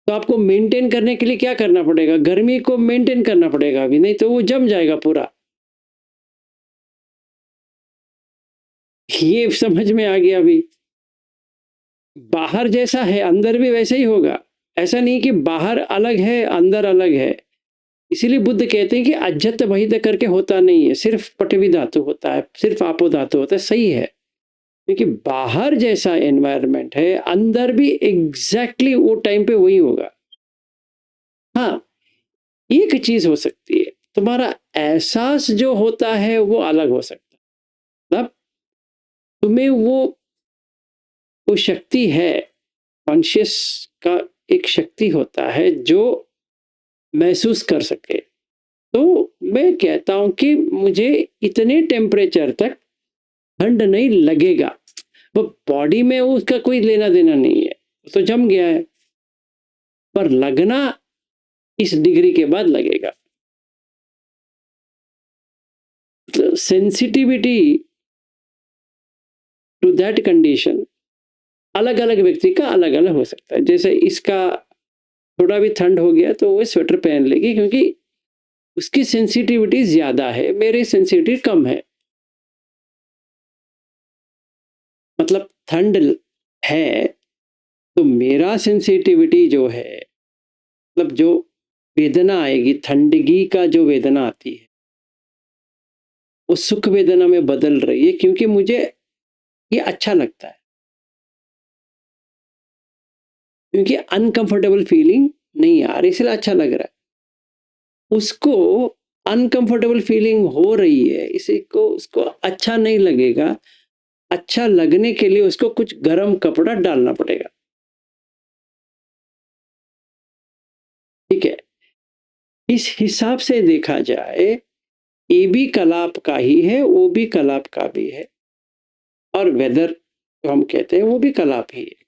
तो आपको मेंटेन करने के लिए क्या करना पड़ेगा, गर्मी को मेंटेन करना पड़ेगा अभी, नहीं तो वो जम जाएगा पूरा। ये समझ में आ गया। अभी बाहर जैसा है अंदर भी वैसे ही होगा, ऐसा नहीं कि बाहर अलग है अंदर अलग है। इसीलिए बुद्ध कहते हैं कि अज्जत वहित करके होता नहीं है, सिर्फ पटवी धातु होता है, सिर्फ आपो धातु होता है। सही है, क्योंकि बाहर जैसा एनवायरनमेंट है अंदर भी एग्जैक्टली वो टाइम पे वही होगा। हाँ, एक चीज हो सकती है, तुम्हारा एहसास जो होता है वो अलग हो सकता है। मतलब तुम्हें वो शक्ति है, कॉन्शियस का एक शक्ति होता है जो महसूस कर सके। तो मैं कहता हूं कि मुझे इतने टेम्परेचर तक ठंड नहीं लगेगा, वो बॉडी में उसका कोई लेना देना नहीं है, वो तो जम गया है, पर लगना इस डिग्री के बाद लगेगा। तो सेंसिटिविटी टू दैट कंडीशन अलग अलग व्यक्ति का अलग अलग हो सकता है। जैसे इसका थोड़ा भी ठंड हो गया तो वो स्वेटर पहन लेगी, क्योंकि उसकी सेंसिटिविटी ज्यादा है, मेरी सेंसिटिविटी कम है। मतलब ठंड है तो मेरा सेंसिटिविटी जो है, मतलब जो वेदना आएगी, ठंडगी का जो वेदना आती है वो सुख वेदना में बदल रही है, क्योंकि मुझे ये अच्छा लगता है, क्योंकि अनकंफर्टेबल फीलिंग नहीं आ रही, इसलिए अच्छा लग रहा है। उसको अनकंफर्टेबल फीलिंग हो रही है, इसी को उसको अच्छा नहीं लगेगा। अच्छा लगने के लिए उसको कुछ गर्म कपड़ा डालना पड़ेगा। ठीक है, इस हिसाब से देखा जाए ये भी कलाप का ही है, वो भी कलाप का भी है, और वेदर जो हम कहते हैं वो भी कलाप ही है।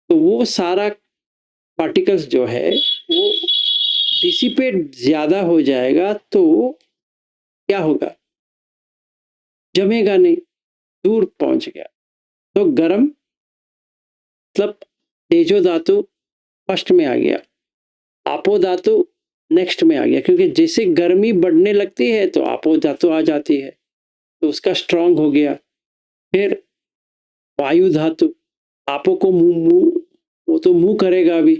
तो वो सारा पार्टिकल्स जो है वो डिसिपेट ज्यादा हो जाएगा तो क्या होगा, जमेगा नहीं, दूर पहुंच गया। तो गर्म मतलब तेजो धातु फर्स्ट में आ गया, आपो धातु नेक्स्ट में आ गया, क्योंकि जैसे गर्मी बढ़ने लगती है तो आपो धातु आ जाती है, तो उसका स्ट्रांग हो गया। फिर वायु धातु, आपो को मुंह मुंह वो तो मुंह करेगा अभी,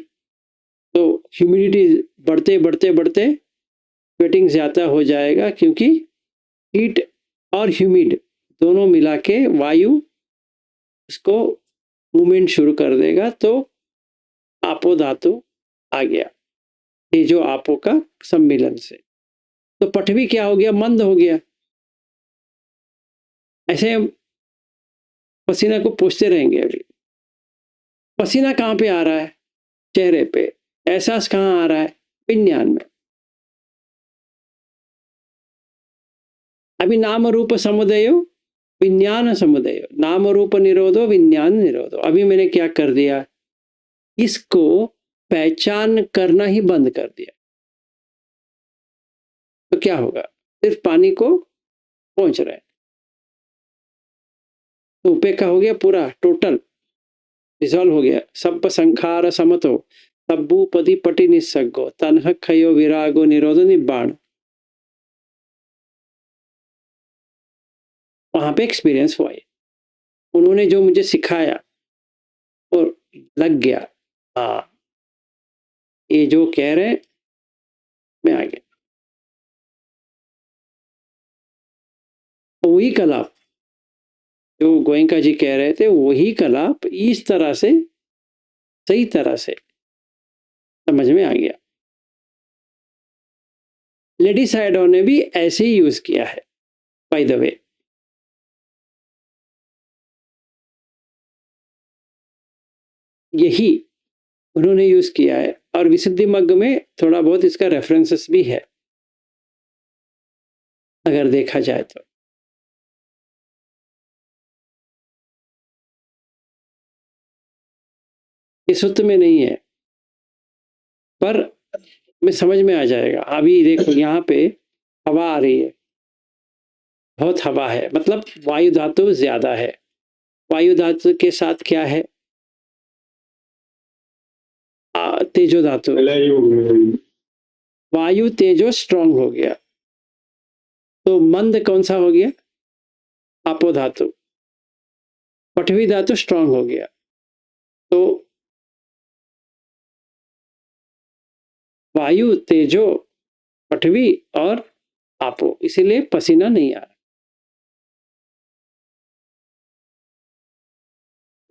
तो ह्यूमिडिटी बढ़ते बढ़ते बढ़ते स्वेटिंग ज्यादा हो जाएगा, क्योंकि हीट और ह्यूमिड दोनों मिला के वायु उसको मूवमेंट शुरू कर देगा। तो आपो धातु आ गया, ये जो आपो का सम्मिलन से। तो पृथ्वी क्या हो गया, मंद हो गया। ऐसे हम पसीना को पोंछते रहेंगे। अभी पसीना कहाँ पे आ रहा है, चेहरे पे। एहसास कहाँ आ रहा है, विज्ञान में। अभी नाम रूप समुदयो विज्ञान समुदयो, नाम रूप निरोधो विज्ञान निरोधो। अभी मैंने क्या कर दिया, इसको पहचान करना ही बंद कर दिया, तो क्या होगा, सिर्फ पानी को पहुंच रहा है। तो उपेक्षा हो गया, पूरा टोटल डिसॉल्व हो गया। सब संखार समतो तब्बू पदी पटी निस्सगो तन्ह खयो विरागो निरोधो निब्बाण। वहां पे एक्सपीरियंस हुआ है, उन्होंने जो मुझे सिखाया और लग गया, हाँ ये जो कह रहे हैं मैं आ गया। वही कलाप जो गोयंका जी कह रहे थे, वही कलाप इस तरह से सही तरह से समझ में आ गया। लेडी साइडो ने भी ऐसे ही यूज किया है, बाय द वे। यही उन्होंने यूज किया है, और विशुद्धि मग्ग में थोड़ा बहुत इसका रेफरेंसेस भी है, अगर देखा जाए तो। ये सूत्र में नहीं है, पर में समझ में आ जाएगा। अभी देखो यहाँ पे हवा आ रही है, बहुत हवा है, मतलब वायु धातु ज्यादा है। वायु धातु के साथ क्या है, तेजो धातु। वायु तेजो स्ट्रांग हो गया, तो मंद कौन सा हो गया, आपो धातु। पृथ्वी धातु स्ट्रांग हो गया, तो वायु तेजो पृथ्वी और आपो, इसीलिए पसीना नहीं आ रहा।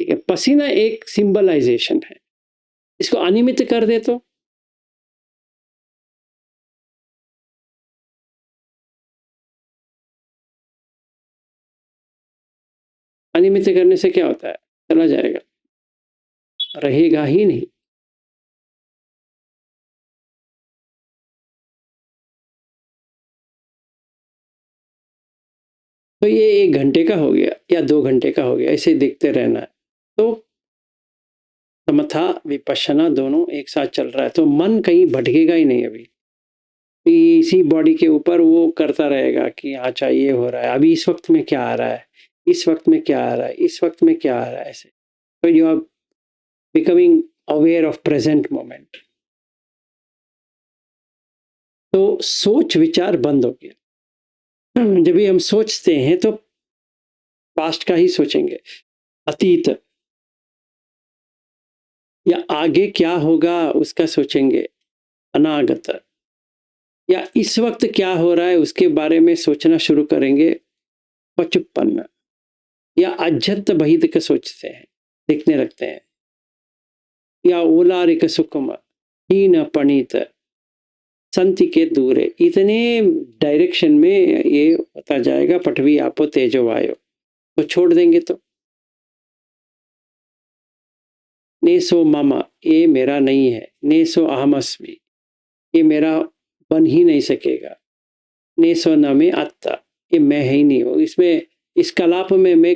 ठीक है, पसीना एक सिंबलाइजेशन है, इसको अनियमित कर दे तो अनियमित करने से क्या होता है, चला जाएगा, रहेगा ही नहीं। तो ये 1 घंटे का हो गया या 2 घंटे का हो गया, ऐसे देखते रहना है। तो समथा विपश्यना दोनों एक साथ चल रहा है, तो मन कहीं भटकेगा ही नहीं अभी। इसी बॉडी के ऊपर वो करता रहेगा कि अच्छा ये हो रहा है, अभी इस वक्त में क्या आ रहा है, इस वक्त में क्या आ रहा है, इस वक्त में क्या आ रहा है, ऐसे। तो you are becoming aware of present moment. तो सोच विचार बंद हो गया। जब भी हम सोचते हैं तो पास्ट का ही सोचेंगे, अतीत या आगे क्या होगा उसका सोचेंगे, अनागत या इस वक्त क्या हो रहा है उसके बारे में सोचना शुरू करेंगे, पचपन्न या अज्जत बहित का सोचते हैं, देखने लगते हैं, या ओलारिक सुकुम हीन पणित संति के दूरे, इतने डायरेक्शन में ये होता जाएगा, पठवी आपो तेजो वायो। तो छोड़ देंगे तो नेसो मम, ये मेरा नहीं है, नेसो अहमस्मि, ये मेरा बन ही नहीं सकेगा, नेसो न में आत्ता, ये मैं ही नहीं हूँ। इसमें इस कलाप में मैं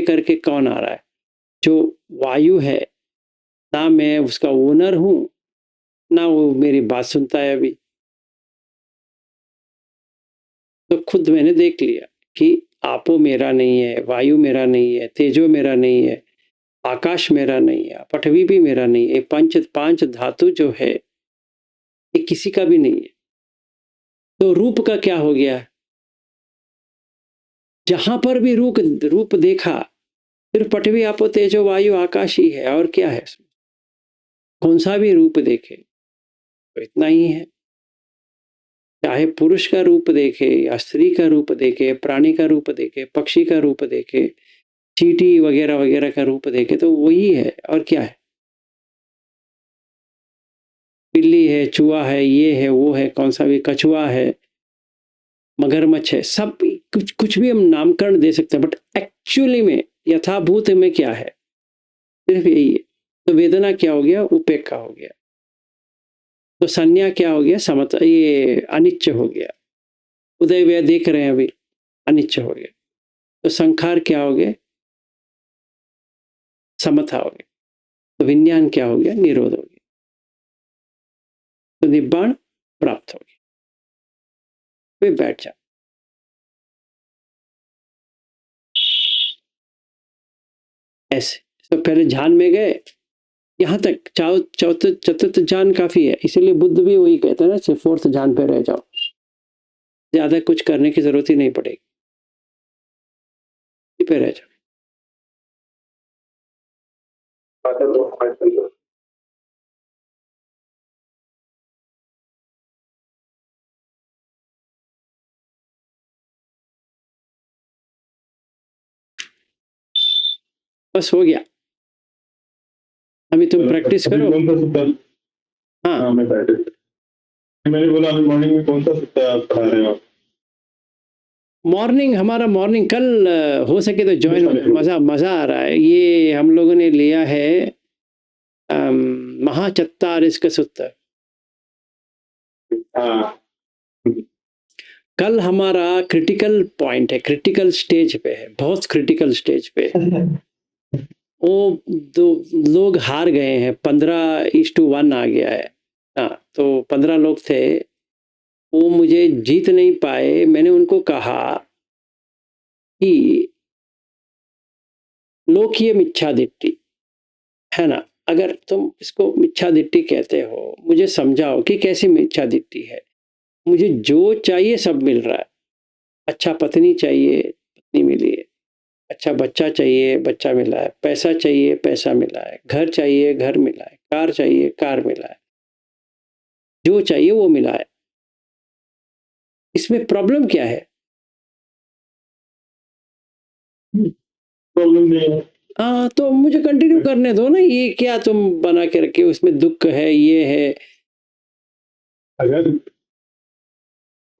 करके कौन आ रहा है? जो वायु है, ना मैं उसका ओनर हूँ, ना वो मेरी बात सुनता है अभी। तो खुद मैंने देख लिया कि आपो मेरा नहीं है, वायु मेरा नहीं है, तेजो मेरा नहीं है, आकाश मेरा नहीं है, पृथ्वी भी मेरा नहीं है, पांच धातु जो है ये किसी का भी नहीं है। तो रूप का क्या हो गया? जहां पर भी रूप देखा सिर्फ पृथ्वी आपो तेजो वायु आकाश ही है, और क्या है इसमें? कौन सा भी रूप देखे तो इतना ही है। चाहे पुरुष का रूप देखे या स्त्री का रूप देखे, प्राणी का रूप देखे, पक्षी का रूप देखे, चींटी वगैरह वगैरह का रूप देखे, तो वही है, और क्या है? बिल्ली है, चूहा है, ये है, वो है, कौन सा भी कछुआ है, मगरमच्छ है, सब कुछ भी हम नामकरण दे सकते हैं, बट एक्चुअली में यथाभूत में क्या है? सिर्फ यही है। तो वेदना क्या हो गया? उपेक्षा हो गया। तो संज्ञा क्या हो गया? समता, ये अनिच्च हो गया। उदय व्यय देख रहे हैं अभी, अनिच्च हो गया। तो संखार क्या हो गया? समता हो गया। तो विज्ञान क्या हो गया? निरोध हो गया। तो निब्बाण प्राप्त हो गया। फिर बैठ जाओ। ऐसे तो पहले ध्यान में गए, यहाँ तक चतुर्थ ध्यान काफी है। इसीलिए बुद्ध भी वही कहते हैं ना, फोर्थ ध्यान पे रह जाओ, ज्यादा कुछ करने की जरूरत ही नहीं पड़ेगी, इसी पे रह जाओ। बस हो गया। अभी तुम प्रैक्टिस अभी करो। कौन सा सूत्र? हाँ, हाँ, मैं प्रैक्टिस। मैंने बोला अभी मॉर्निंग में कौन सा सूत्र पढ़ा रहे हो आप? मॉर्निंग, हमारा मॉर्निंग कल हो सके तो ज्वाइन हो जाए, मजा आ रहा है। ये हम लोगों ने लिया है महाचत्तारिस्क सूत्र। हाँ, कल हमारा क्रिटिकल पॉइंट है, क्रिटिकल स्टेज पे है, बहुत क्रिटिकल स्टेज पे। वो दो लोग हार गए हैं, 15:1 आ गया है। हाँ, तो 15 लोग थे, वो मुझे जीत नहीं पाए। मैंने उनको कहा कि लोकीय मिच्छा दिट्टी है ना, अगर तुम इसको मिच्छा दिट्टी कहते हो, मुझे समझाओ कि कैसी मिच्छा दिट्टी है। मुझे जो चाहिए सब मिल रहा है। अच्छा पत्नी चाहिए, पत्नी मिली है। अच्छा बच्चा चाहिए, बच्चा मिला है। पैसा चाहिए, पैसा मिला है। घर चाहिए, घर मिला है। कार चाहिए, कार मिला है। जो चाहिए वो मिला है। इसमें प्रॉब्लम क्या है? प्रॉब्लम नहीं है। हाँ, तो मुझे कंटिन्यू करने दो ना। ये क्या तुम बना के रखे, उसमें दुख है, ये है। अगर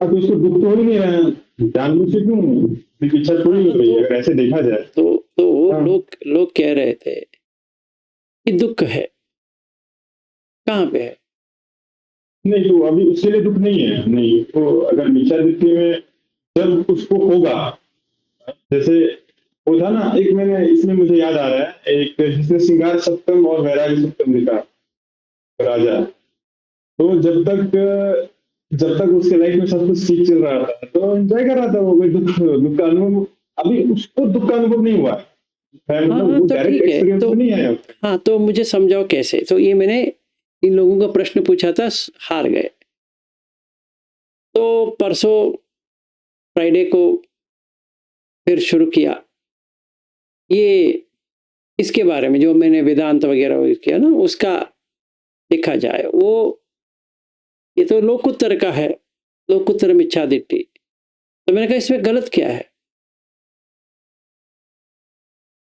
अब उसको दुख तो हो ही नहीं रहा है, जानबूझ से क्यों उसकी इच्छा थोड़ी हो रही है, अगर ऐसे देखा जाए। तो हाँ। लोग कह रहे थे कि दुख है, कहाँ पे है? नहीं, तो अभी उसके लिए दुख नहीं है। नहीं तो अगर मिच्छा दृष्टि में जब उसको होगा जैसे वो था ना, एक मैंने इसमें मुझे याद आ रहा है, एक जिसने श्रृंगार सप्तम और वैराग्य सप्तम लिखा, राजा। तो जब तक उसके लाइफ में सब कुछ ठीक चल रहा था, तो एन्जॉय कर रहा था वो, कोई दुःख दुःख का अनुभव अभी उसको दुःख का अनुभव नहीं हुआ है, हाँ मतलब हाँ वो तो डायरेक्ट ठीक है एक्सपीरियंस तो में नहीं आया उसका। हाँ तो मुझे समझाओ कैसे। तो ये मैंने इन लोगों का प्रश्न पूछा था, हार गए। तो परसों फ्राइडे को फिर शुरू किया ये, इसके बारे में जो मैंने वेदांत वगैरह किया ना, उसका देखा जाए वो, ये तो लोकोत्तर का है, लोकोत्तर मिच्छादिट्ठि। तो मैंने कहा इसमें गलत क्या है?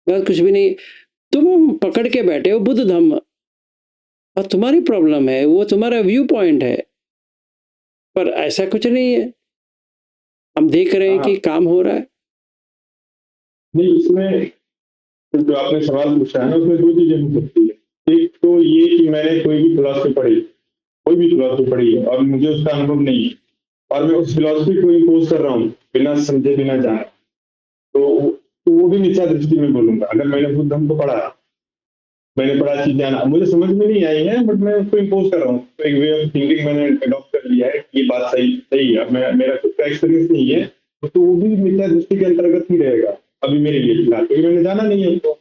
गलत कुछ भी नहीं। तुम पकड़ के बैठे हो बुद्ध धम्म, और तुम्हारी प्रॉब्लम है, वो तुम्हारा व्यू पॉइंट है, पर ऐसा कुछ नहीं है। हम देख रहे हैं हाँ, कि काम हो रहा है। नहीं इसमें जो आपने सवाल पूछा है ना, उसमें 2 चीज़ें हो सकती है। एक तो ये कि मैंने कोई भी फ़िलॉसफ़ी पढ़ी, कोई भी फ़िलॉसफ़ी पढ़ी है और मुझे उसका अनुभव नहीं है, और मैं उस फ़िलॉसफ़ी को इम्पोज़ कर रहा हूँ, बिना समझे, बिना जाने, तो वो भी मिथ्या दृष्टि में बोलूँगा। अगर मैंने बुद्ध धम्म को पढ़ा, मैंने पढ़ा चीज़ जाना, मुझे समझ में नहीं आई है, बट मैं उसको इम्पोज़ कर रहा हूँ। तो एक वे ऑफ थिंकिंग मैंने अडॉप्ट कर लिया है कि ये बात सही सही है। अब मेरा खुद का एक्सपीरियंस नहीं है, तो वो भी मिथ्या दृष्टि के अंतर्गत ही रहेगा, अभी मेरे लिए फिलहाल, क्योंकि मैंने जाना नहीं है उसको।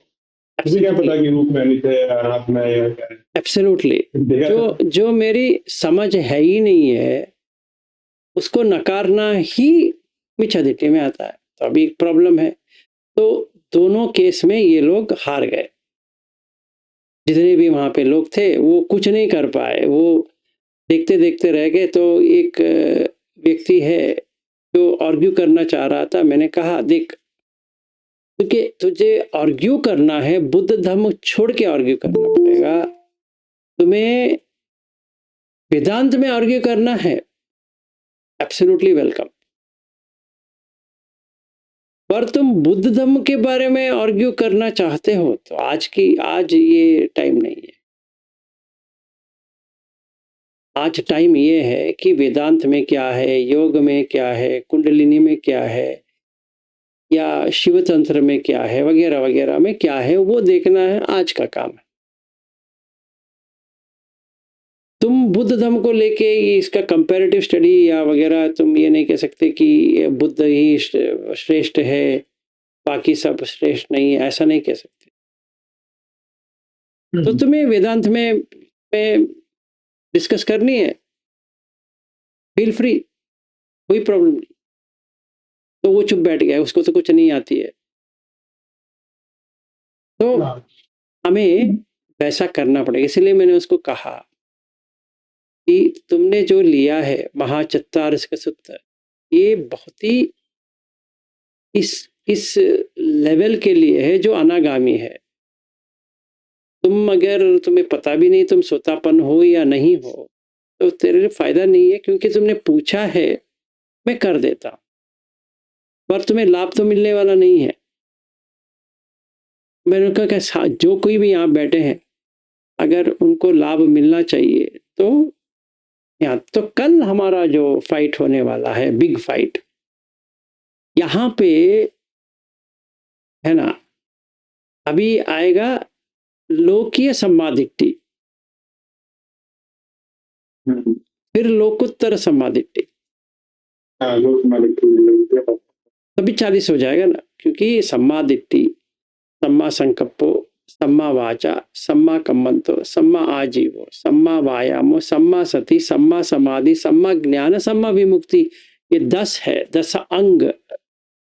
मुझे क्या पता कि रूप में अनित है, अनात्मा है या क्या है? एब्सोल्युटली। देखा जो था। जो मेरी समझ है ही नहीं है, उसको नकारना ही मिच्छादिट्ठि में आता है। तो अभी एक प्रॉब्लम है। तो दोनों केस में ये लोग हार गए। जितने भी वहां पे लोग थे वो कुछ नहीं कर पाए, वो देखते देखते रह गए। तो एक व्यक्ति है जो आर्ग्यू करना चाह रहा था। मैंने कहा देख, क्योंकि तुझे आर्ग्यू करना है, बुद्ध धर्म छोड़ के आर्ग्यू करना पड़ेगा। तुम्हें वेदांत में आर्ग्यू करना है, एब्सोल्युटली वेलकम। पर तुम बुद्ध धर्म के बारे में आर्ग्यू करना चाहते हो तो आज ये टाइम नहीं है। आज टाइम ये है कि वेदांत में क्या है, योग में क्या है, कुंडलिनी में क्या है, या शिव तंत्र में क्या है, वगैरह वगैरह में क्या है, वो देखना है, आज का काम है। तुम बुद्ध धर्म को लेके इसका कंपैरेटिव स्टडी या वगैरह तुम ये नहीं कह सकते कि बुद्ध ही श्रेष्ठ है, बाकी सब श्रेष्ठ नहीं है, ऐसा नहीं कह सकते। तो तुम्हें वेदांत में डिस्कस करनी है, फील फ्री, कोई प्रॉब्लम नहीं। तो वो चुप बैठ गया, उसको तो कुछ नहीं आती है। तो हमें वैसा करना पड़ेगा। इसलिए मैंने उसको कहा कि तुमने जो लिया है महाचत्तारिस्क सूत्र, ये बहुत ही इस लेवल के लिए है जो अनागामी है। अगर तुम्हें पता भी नहीं तुम सोतापन हो या नहीं हो, तो तेरे लिए फायदा नहीं है, क्योंकि तुमने पूछा है, मैं कर देता हूं, पर तुम्हें लाभ तो मिलने वाला नहीं है। मैंने कहा कि जो कोई भी यहाँ बैठे हैं, अगर उनको लाभ मिलना चाहिए तो यहाँ तो कल हमारा जो फाइट होने वाला है, बिग फाइट, यहाँ पे है ना, अभी आएगा लोकीय सम्मादिट्ठी, फिर लोकोत्तर सम्मादिट्ठी, तभी 40 हो जाएगा ना। क्योंकि सम्मादिट्ठी, सम्मा संकप्पो, सम्मा वाचा, सम्मा कम्मंतो, सम्मा आजीवो, सम्मा वायामो, सम्मा सति, सम्मा समाधि, सम्मा ज्ञान, सम्मा विमुक्ति। ये 10 है, 10 अंग।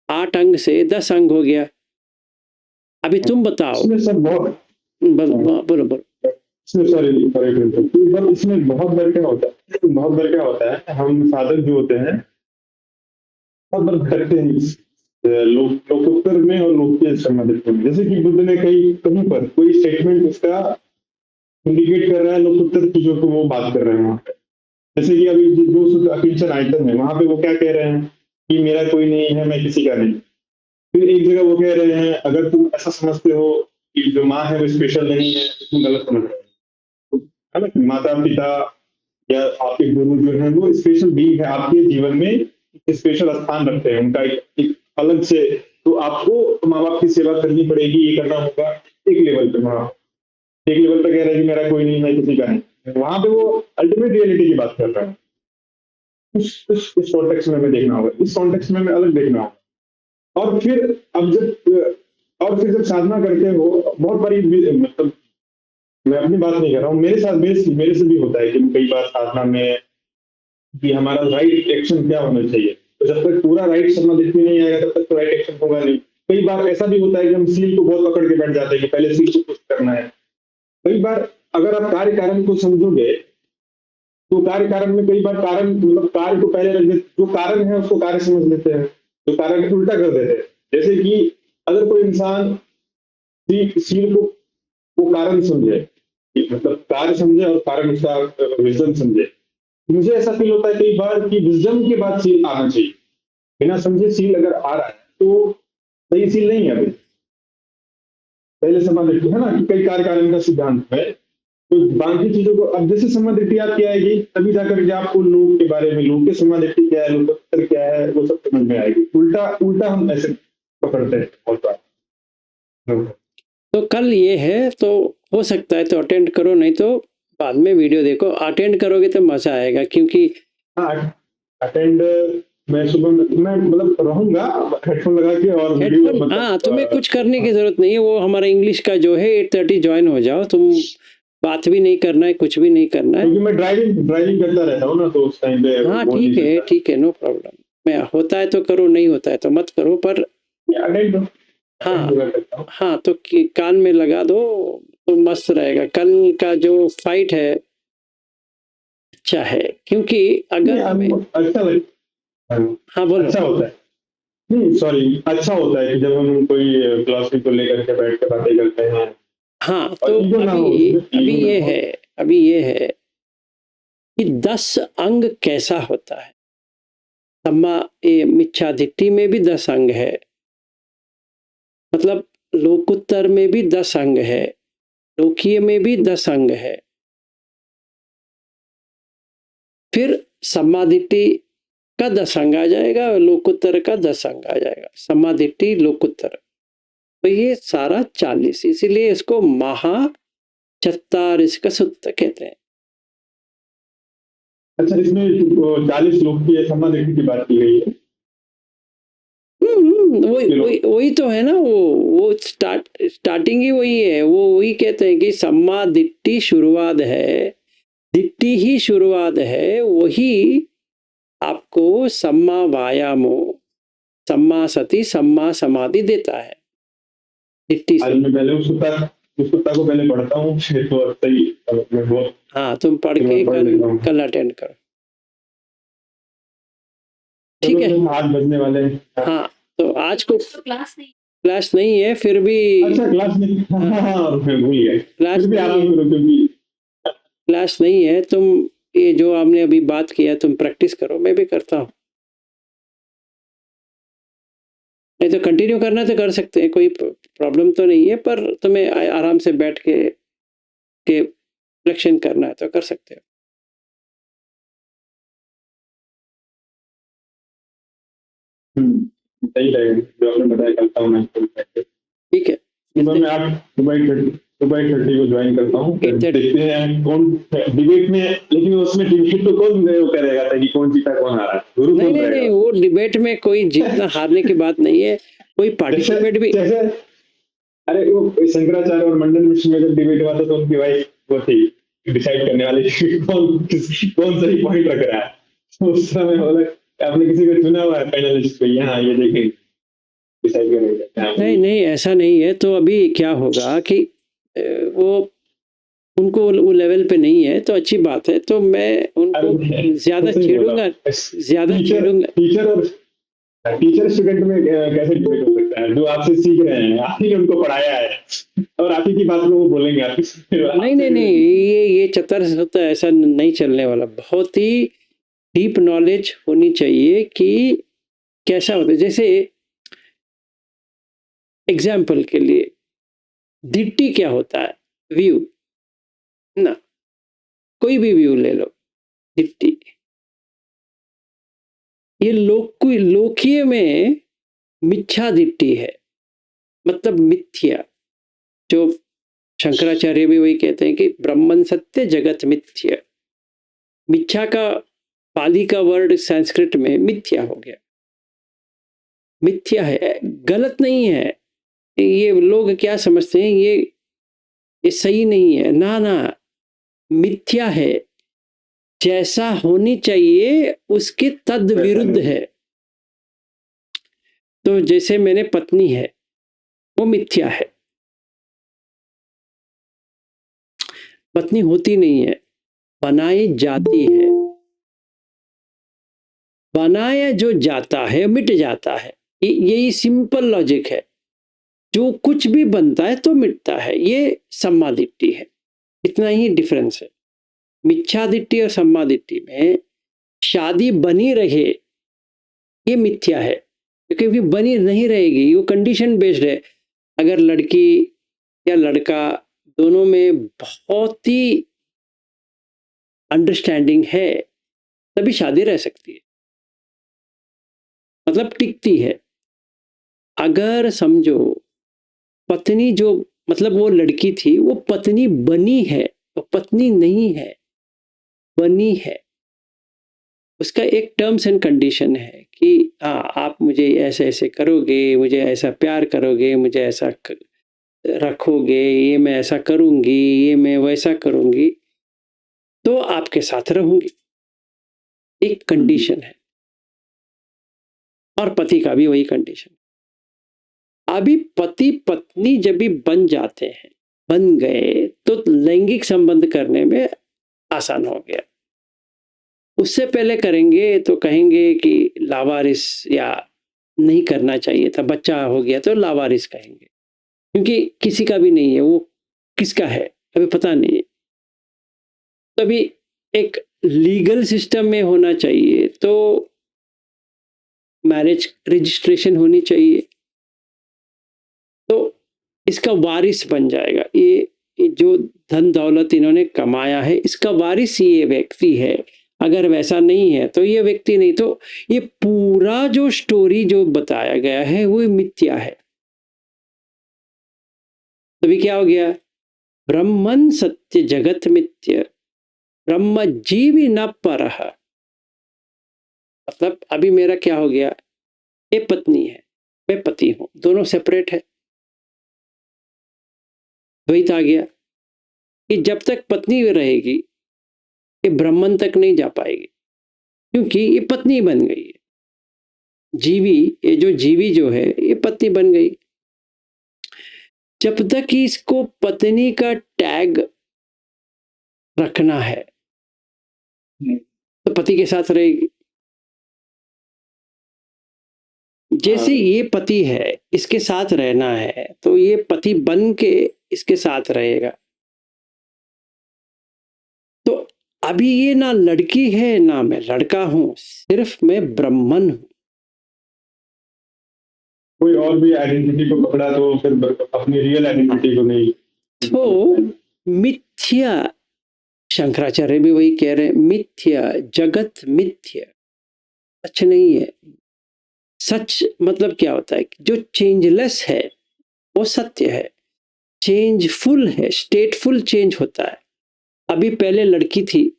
8 अंग से 10 अंग हो गया। अभी तुम बताओ। बोलो बोलो। इसमें बहुत बार क्या होता है, हम साधक जो होते हैं, बहुत बार करते हैं लोकोत्तर में और लोकीय सम्मादिट्ठी में। जैसे कि बुद्ध ने कहीं पर कोई स्टेटमेंट उसका इंडिकेट कर रहा है लोकोत्तर चीजों को, वो बात कर रहे हैं वहां पे। जैसे कि अभी जो शुद्ध अकिंचन आयतन है, वहां पे वो क्या कह रहे हैं कि मेरा कोई नहीं है, मैं किसी का नहीं। फिर एक जगह वो कह रहे हैं, अगर तुम ऐसा समझते हो कि जो माँ है वो स्पेशल नहीं है, तो तुम गलत समझ रहे हो, है ना? माता पिता या आपके गुरु जो है वो स्पेशल बीइंग है, आपके जीवन में स्पेशल स्थान रखते हैं, उनका एक अलग से तो आपको माँ बाप की सेवा करनी पड़ेगी, ये करना होगा एक लेवल पे। हाँ, एक लेवल पे कह रहा है कि मेरा कोई नहीं, मैं किसी का नहीं, वहां पे वो अल्टीमेट रियलिटी की बात कर रहा है। उस कॉन्टेक्स्ट में हमें देखना होगा, इस कॉन्टेक्स्ट में हमें अलग देखना होगा। और फिर अब जब साधना करते हो, बहुत बारी मतलब मैं अपनी बात नहीं कर रहा हूँ, मेरे साथ मेरे से भी होता है कि कई बार साधना में कि हमारा राइट एक्शन क्या होना चाहिए, तो जब तक पूरा राइट समाधित्व नहीं आएगा तब तक तो राइट एक्शन होगा नहीं। कई बार ऐसा भी होता है कि हम सील को बहुत पकड़ के बैठ जाते हैं कि पहले सील को पुश करना है। कई बार अगर आप कार्य कारण को समझोगे, तो कार्य कारण में कई बार कारण मतलब कार्य को पहले रख देते, जो कारण है उसको कार्य समझ लेते हैं, जो कारण है उल्टा कर देते हैं। जैसे कि अगर कोई इंसान सील को कारण समझे, कि मतलब कार्य समझे और कारण उसका विजडम समझे, मुझे ऐसा फील होता है कई बार कि विजडम के बाद सील आना चाहिए। बिना समझे सील अगर आ रहा है तो सही सील नहीं है अभी। पहले समाधि है ना कि कई कार्य कारण का सिद्धांत है, तो बाकी चीजों को अब जैसे समाधि आपकी आएगी तभी जाकर के आपको लोग के बारे में, लोग के समाधि क्या है, लोकोत्तर क्या है, वो सब समझ में आएगी। उल्टा उल्टा हम ऐसे पकड़ते हैं बहुत बार। तो कल ये है, तो हो सकता है तो अटेंड करो, नहीं तो बाद में वीडियो देखो। अटेंड करोगे तो मजा आएगा, क्योंकि हाँ, अटेंड मैं सुबह मैं मतलब रहूंगा हेडफोन लगा के, और वीडियो हेडफोन, हाँ, मतलब तुम्हें कुछ करने की जरूरत नहीं है। वो हमारा इंग्लिश का जो है 8:30 ज्वाइन हो जाओ तुम। बात भी नहीं करना है, कुछ भी नहीं करना है। क्योंकि मैं ड्राइविंग करता रहता हूँ ना, तो उस टाइम पे हाँ बोल नहीं ठीक है, सकता। ठीक है, नो प्रॉब्लम। मैं होता है तो करो, नहीं होता है तो मत करो, पर अटेंड हाँ करता हूँ। हाँ, तो कान में लगा दो तो मस्त रहेगा। कल का जो फाइट है अच्छा है, क्योंकि अगर हमें, अच्छा लगता, हाँ बोलो। अच्छा होता है। नहीं सॉरी, अच्छा होता है कि जब हम कोई फिलॉसफी को लेकर के बैठ के बातें करते हैं, हाँ, और तो ईगो ना हो अभी उसमें, अभी ईगो ना ये हो। है, अभी ये है कि 10 अंग कैसा होता है। सम्मा ये मिच्छादिट्ठी में भी 10 अंग है, मतलब लोकुत्तर में भी 10 अंग है, लोकीय में भी 10 अंग है। फिर सम्मादिट्ठी का 10 अंग आ जाएगा, लोकुत्तर का 10 अंग आ जाएगा। सम्मादिट्ठी, लोकुत्तर, तो ये सारा 40, इसीलिए इसको महा चत्तारिस्क सूत्र कहते हैं। अच्छा, इसमें 40 लोग की समाधि की बात की गई है। वही वही वही तो है ना, वो स्टार्टिंग ही वही है। वो वही कहते हैं कि सम्मा दिट्ठी शुरुआत है, दिट्ठी ही शुरुआत है, वही आपको सम्मा वायामो, सम्मा सति, सम्मा समाधि देता है दिट्ठी आज से। मैं पहले उस कुत्ता को पहले पढ़ता हूँ, फिर तो सही मैं बहुत हाँ, तुम पढ़ फिर के मैं पढ़ कल लेता हूँ। कल अटेंड करो, ठीक चलो है। फिर 8 बजने वाले हैं। हाँ, तो आज को क्लास नहीं है, फिर भी अच्छा, क्लास में हाँ, मैं भूल गया। क्लास फिर भी नहीं आराम है, करो, क्योंकि क्लास नहीं है। तुम ये जो हमने अभी बात किया तुम प्रैक्टिस करो, मैं भी करता हूँ। नहीं तो कंटिन्यू करना तो कर सकते हैं, कोई प्रॉब्लम तो नहीं है, पर तुम्हें आराम से बैठ के रिफ्लेक्शन करना है तो कर सकते हो। सही रहेगा जो आपने बताया, करता हूँ मैं। ठीक है, सुबह मिलते में 8 सुबह 8:30 को ज्वाइन करता हूँ, फिर 8:30। देखते हैं कौन डिबेट में। लेकिन उसमें डिबेट तो कौन वो करेगा था कि कौन जीता कौन हारा, गुरु नहीं कौन नहीं नहीं, रहेगा। वो डिबेट में कोई जीतना हारने की बात नहीं है, कोई जैसे पार्टिसिपेट भी। जैसे अरे वो शंकराचार्य और मंडन मिश्र में जब डिबेट हुआ था, तो उनकी वाइफ वो थी डिसाइड करने वाली कि कौन सही पॉइंट रख रहा है। तो उस समय बोला आपने किसी को चुना हुआ है फाइनलिस्ट को, यहाँ ये देखेंगे डिसाइड करेंगे। नहीं नहीं, ऐसा नहीं है। तो अभी क्या होगा कि वो उनको वो लेवल पे नहीं है, तो अच्छी बात है। तो मैं उनको ज्यादा सही बोला। छेड़ूंगा, ज्यादा टीचर छेड़ूंगा। टीचर और टीचर स्टूडेंट में कैसे डिबेट हो सकता है, जो आपसे सीख रहे हैं, आप ही ने उनको पढ़ाया है, और आप ही की बात को वो बोलेंगे नहीं नहीं नहीं, ये चतर होता है, ऐसा नहीं चलने वाला। बहुत ही डीप नॉलेज होनी चाहिए कि कैसा होता है। जैसे एग्जाम्पल के लिए, दिट्टी क्या होता है, व्यू ना, कोई भी व्यू ले लो, दिट्टी। ये लोकीय में मिथ्या दृष्टि है, मतलब मिथ्या। जो शंकराचार्य भी वही कहते हैं कि ब्रह्मन सत्य जगत मिथ्या। मिथ्या का पाली का वर्ड संस्कृत में मिथ्या हो गया। मिथ्या है, गलत नहीं है। ये लोग क्या समझते हैं, ये सही नहीं है। ना ना, मिथ्या है। जैसा होनी चाहिए उसके तद विरुद्ध है। तो जैसे मैंने पत्नी है, वो मिथ्या है, पत्नी होती नहीं है, बनाई जाती है। बनाया जो जाता है मिट जाता है। यही सिंपल लॉजिक है। जो कुछ भी बनता है तो मिटता है। ये सम्मादिट्टी है। इतना ही डिफरेंस है। मिथ्यादिट्टी और सम्मादिट्टी में शादी बनी रहे, ये मिथ्या है, क्योंकि बनी नहीं रहेगी, वो कंडीशन बेस्ड है। अगर लड़की या लड़का दोनों में बहुत ही अंडरस्टैंडिंग है, तभी शादी रह सकती है, मतलब टिकती है। अगर समझो पत्नी जो, मतलब वो लड़की थी, वो पत्नी बनी है, वो पत्नी नहीं है, बनी है। उसका एक टर्म्स एंड कंडीशन है कि आप मुझे ऐसे ऐसे करोगे, मुझे ऐसा प्यार करोगे, मुझे ऐसा रखोगे, ये मैं ऐसा करूंगी, ये मैं वैसा करूंगी, तो आपके साथ रहूंगी। एक कंडीशन है। और पति का भी वही कंडीशन। अभी पति पत्नी जब भी बन जाते हैं, बन गए, तो लैंगिक संबंध करने में आसान हो गया। उससे पहले करेंगे तो कहेंगे कि लावारिस, या नहीं करना चाहिए था, बच्चा हो गया तो लावारिस कहेंगे, क्योंकि किसी का भी नहीं है, वो किसका है अभी पता नहीं है। तभी एक लीगल सिस्टम में होना चाहिए, तो मैरिज रजिस्ट्रेशन होनी चाहिए, तो इसका वारिस बन जाएगा। ये जो धन दौलत इन्होंने कमाया है, इसका वारिस ये व्यक्ति है। अगर वैसा नहीं है तो ये व्यक्ति नहीं। तो ये पूरा जो स्टोरी जो बताया गया है वो मिथ्या है। तभी क्या हो गया, ब्रह्मन सत्य जगत मिथ्य, ब्रह्म जीवी न परह। मतलब अभी मेरा क्या हो गया, ये पत्नी है, मैं पति हूं, दोनों सेपरेट है। द्वैत आ गया कि जब तक पत्नी रहेगी, ये ब्रह्मन तक नहीं जा पाएगी, क्योंकि ये पत्नी बन गई है। जीवी, ये जो जीवी जो है, ये पत्नी बन गई। जब तक इसको पत्नी का टैग रखना है, तो पति के साथ रहेगी। जैसे ये पति है, इसके साथ रहना है, तो ये पति बन के इसके साथ रहेगा। तो अभी ये ना लड़की है ना मैं लड़का हूं, सिर्फ मैं ब्राह्मण हूं। कोई और भी आइडेंटिटी को पकड़ा तो फिर अपनी रियल आइडेंटिटी को नहीं। तो मिथ्या, शंकराचार्य भी वही कह रहे हैं, मिथ्या जगत मिथ्या, सच नहीं है। सच मतलब क्या होता है, जो चेंजलेस है वो सत्य है। चेंजफुल है, स्टेटफुल चेंज होता है। अभी पहले लड़की थी,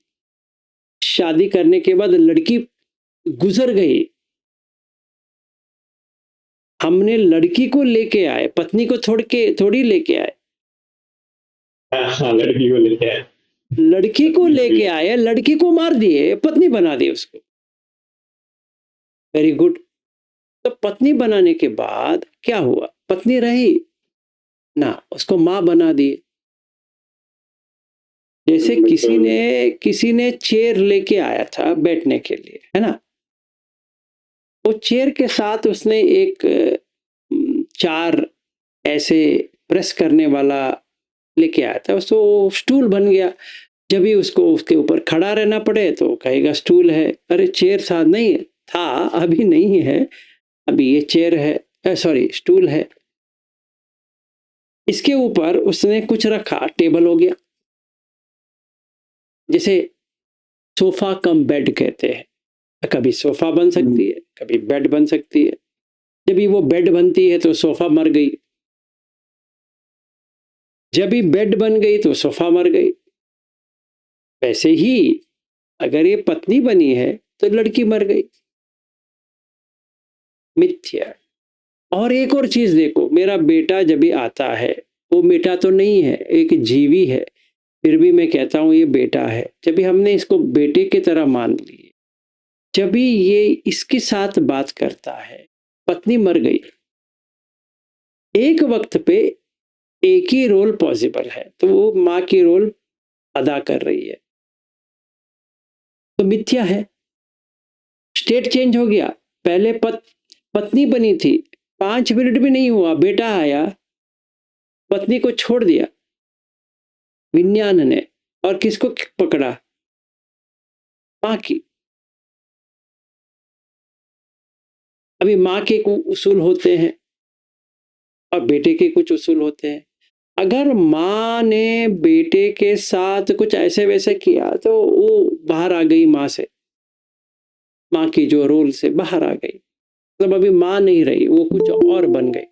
शादी करने के बाद लड़की गुजर गई, हमने लड़की को लेके आए, पत्नी को थोड़ी लेके आए। हाँ, लड़की को लेके आए, लड़की को लेके आए, लड़की को मार दिए, पत्नी बना दी उसको। Very good. तो पत्नी बनाने के बाद क्या हुआ, पत्नी रही ना, उसको मां बना दिए। जैसे किसी ने चेयर लेके आया था बैठने के लिए, है ना, वो चेयर के साथ उसने एक 4 ऐसे प्रेस करने वाला लेके आया था, उसको स्टूल बन गया। जब भी उसको उसके ऊपर खड़ा रहना पड़े तो कहेगा स्टूल है। अरे चेयर साथ नहीं था, अभी नहीं है, अभी ये चेयर है, सॉरी स्टूल है। इसके ऊपर उसने कुछ रखा, टेबल हो गया। जैसे सोफा कम बेड कहते हैं, कभी सोफा बन सकती है, कभी बेड बन सकती है। जब भी वो बेड बनती है तो सोफा मर गई, जब भी बेड बन गई तो सोफा मर गई। वैसे ही अगर ये पत्नी बनी है तो लड़की मर गई। मिथ्या। और एक और चीज देखो, मेरा बेटा जब भी आता है, वो बेटा तो नहीं है, एक जीवी है, फिर भी मैं कहता हूं ये बेटा है। जब भी हमने इसको बेटे की तरह मान लिए, जब भी ये इसके साथ बात करता है, पत्नी मर गई, एक वक्त पे एक ही रोल पॉसिबल है, तो वो माँ की रोल अदा कर रही है, तो मिथ्या है। स्टेट चेंज हो गया। पहले पत्नी बनी थी, 5 मिनट भी नहीं हुआ, बेटा आया, पत्नी को छोड़ दिया विज्ञान ने, और किसको पकड़ा? माँ की। अभी माँ के कुछ उसूल होते हैं और बेटे के कुछ उसूल होते हैं। अगर माँ ने बेटे के साथ कुछ ऐसे वैसे किया तो वो बाहर आ गई माँ से, माँ की जो रोल से बाहर आ गई, मतलब अभी माँ नहीं रही, वो कुछ और बन गई।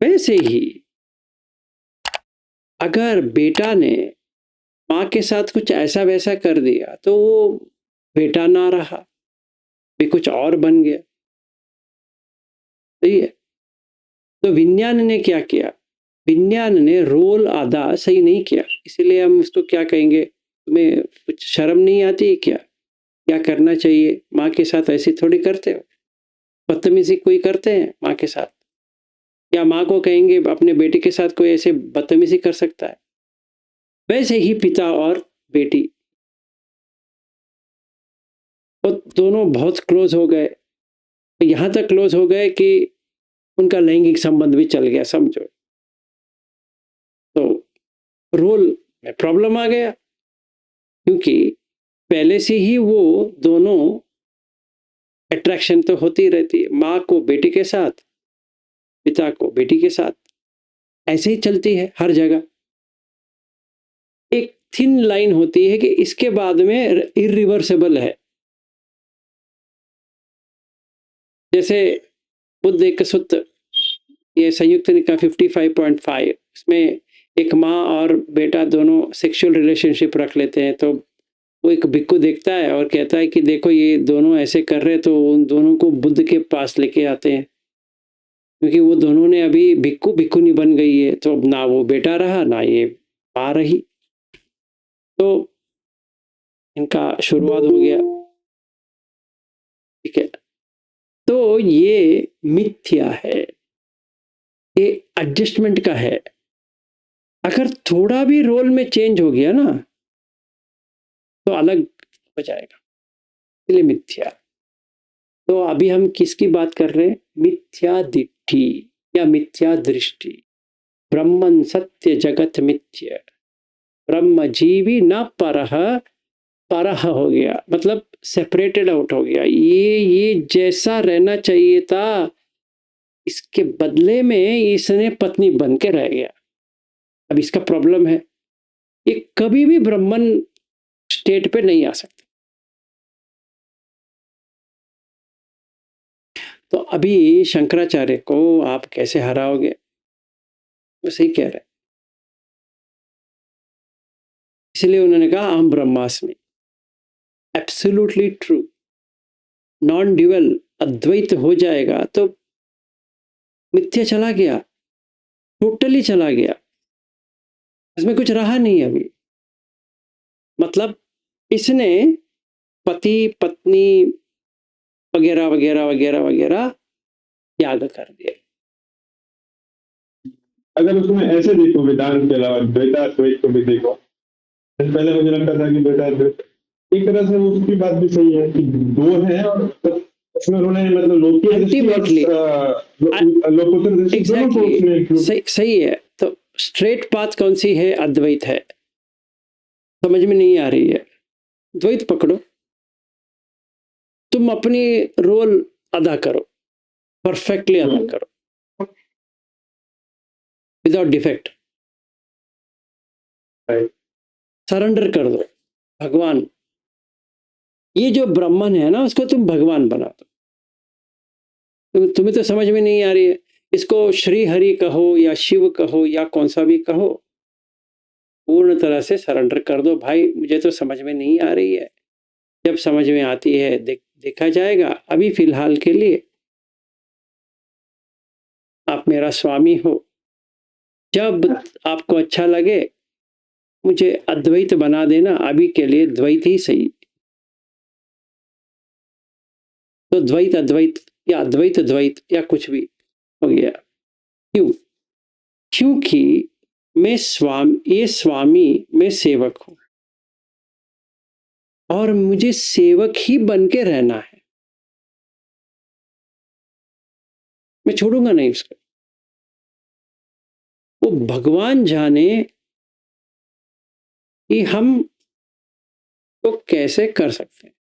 वैसे ही अगर बेटा ने माँ के साथ कुछ ऐसा वैसा कर दिया तो वो बेटा ना रहा, भी कुछ और बन गया। सही है। तो विज्ञान ने क्या किया? विज्ञान ने रोल अदा सही नहीं किया, इसलिए हम उसको क्या कहेंगे, तुम्हें कुछ शर्म नहीं आती क्या? क्या करना चाहिए? माँ के साथ ऐसी थोड़ी करते हो, बदतमीजी कोई करते हैं माँ के साथ? या माँ को कहेंगे अपने बेटे के साथ कोई ऐसे बदतमीजी कर सकता है? वैसे ही पिता और बेटी, वो दोनों बहुत क्लोज हो गए, यहाँ तक क्लोज हो गए कि उनका लैंगिक संबंध भी चल गया, समझो। तो रोल में प्रॉब्लम आ गया, क्योंकि पहले से ही वो दोनों अट्रैक्शन तो होती रहती है, माँ को बेटे के साथ, पिता को बेटी के साथ, ऐसे ही चलती है हर जगह। एक थिन लाइन होती है कि इसके बाद में इरिवर्सिबल है। जैसे बुद्ध एक सूत्र, ये संयुक्त निकाय 55.5, इसमें एक माँ और बेटा दोनों सेक्सुअल रिलेशनशिप रख लेते हैं, तो वो एक भिक्खु देखता है और कहता है कि देखो ये दोनों ऐसे कर रहे, तो उन दोनों को बुद्ध के पास लेके आते हैं, क्योंकि वो दोनों ने अभी भिक्खुनी बन गई है, तो अब ना वो बेटा रहा ना ये माँ रही, तो इनका शुरुआत हो गया। ठीक है, तो ये मिथ्या है, ये एडजस्टमेंट का है। अगर थोड़ा भी रोल में चेंज हो गया ना तो अलग हो जाएगा, इसलिए मिथ्या। तो अभी हम किसकी बात कर रहे हैं? मिथ्या दिट्ठी या मिथ्या दृष्टि। ब्रह्मन सत्य जगत मिथ्य, ब्रह्म जीवी न परह, परह हो गया मतलब सेपरेटेड आउट हो गया। ये जैसा रहना चाहिए था, इसके बदले में इसने पत्नी बन के रह गया। अब इसका प्रॉब्लम है, ये कभी भी ब्रह्मन स्टेट पे नहीं आ सकता। तो अभी शंकराचार्य को आप कैसे हराओगे? वो सही कह रहे हैं, इसलिए उन्होंने कहा अहम ब्रह्मास्मि। Absolutely true. नॉन ड्यूअल अद्वैत हो जाएगा तो मिथ्या चला गया, टोटली चला गया, इसमें कुछ रहा नहीं अभी। मतलब इसने पति पत्नी वगैरह वगैरह वगैरह वगैरह त्याग कर दिया। अगर उसमें ऐसे देखो, वेदांत के अलावा द्वैताद्वैत को भी देखो, पहले मुझे लगता था कि द्वैताद्वैत एक तरह से उसकी बात भी सही है कि दो है, और उसमें उन्होंने मतलब लोकीय दृष्टि Ultimately, और लोकोत्तर दृष्टि दोनों को उसने एग्जैक्टली include- सही है। तो स्ट्रेट पाथ कौन सी है? अद्वैत है। समझ में नहीं आ रही है, द्वैत पकड़ो, तुम अपनी रोल अदा करो, परफेक्टली अदा करो, विदाउट डिफेक्ट। Right. सरेंडर कर दो भगवान। ये जो ब्राह्मण है ना, उसको तुम भगवान बना दो। तुम्हें तो समझ में नहीं आ रही है। इसको श्री हरि कहो या शिव कहो या कौन सा भी कहो, पूर्ण तरह से सरेंडर कर दो भाई, मुझे तो समझ में नहीं आ रही है, जब समझ में आती है देखा जाएगा। अभी फिलहाल के लिए आप मेरा स्वामी हो। जब आपको अच्छा लगे मुझे अद्वैत बना देना, अभी के लिए द्वैत ही सही। तो द्वैत अद्वैत या अद्वैत द्वैत या कुछ भी हो गया। क्यों? क्योंकि ये स्वामी, मैं सेवक हूं और मुझे सेवक ही बन के रहना है। मैं छोड़ूंगा नहीं उसको। वो भगवान जाने कि हम तो कैसे कर सकते हैं।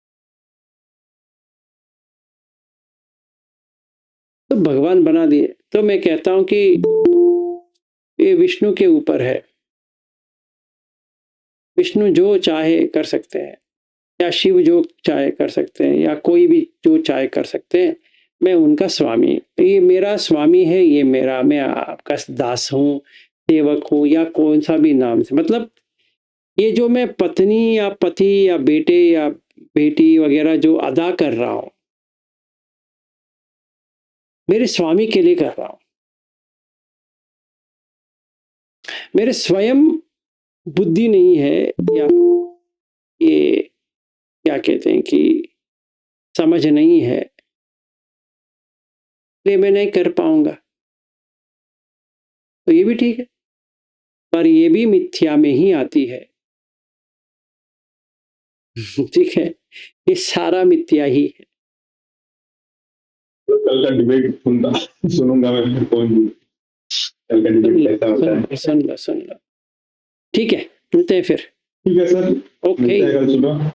तो भगवान बना दिए। तो मैं कहता हूं कि ये विष्णु के ऊपर है। विष्णु जो चाहे कर सकते हैं, या शिव जो चाहे कर सकते हैं, या कोई भी जो चाहे कर सकते हैं। मैं उनका स्वामी, ये मेरा स्वामी है, ये मेरा, मैं आपका दास हूँ, सेवक हूँ, या कौन सा भी नाम से। मतलब ये जो मैं पत्नी या पति या बेटे या बेटी वगैरह जो अदा कर रहा हूँ, मेरे स्वामी के लिए कर रहा हूँ। मेरे स्वयं बुद्धि नहीं है, या ये क्या कहते हैं कि समझ नहीं है, इसलिए मैं नहीं कर पाऊंगा। तो ये भी ठीक है, पर ये भी मिथ्या में ही आती है। ठीक है, ये सारा मिथ्या ही है। तो कल का डिबेट सुनूंगा मैं, फिर कौन जी कल का डिबेट कैसा होता है। सुन लो। ठीक है, मिलते हैं फिर। ठीक है सर, ओके। मिलते हैं कल सुबह।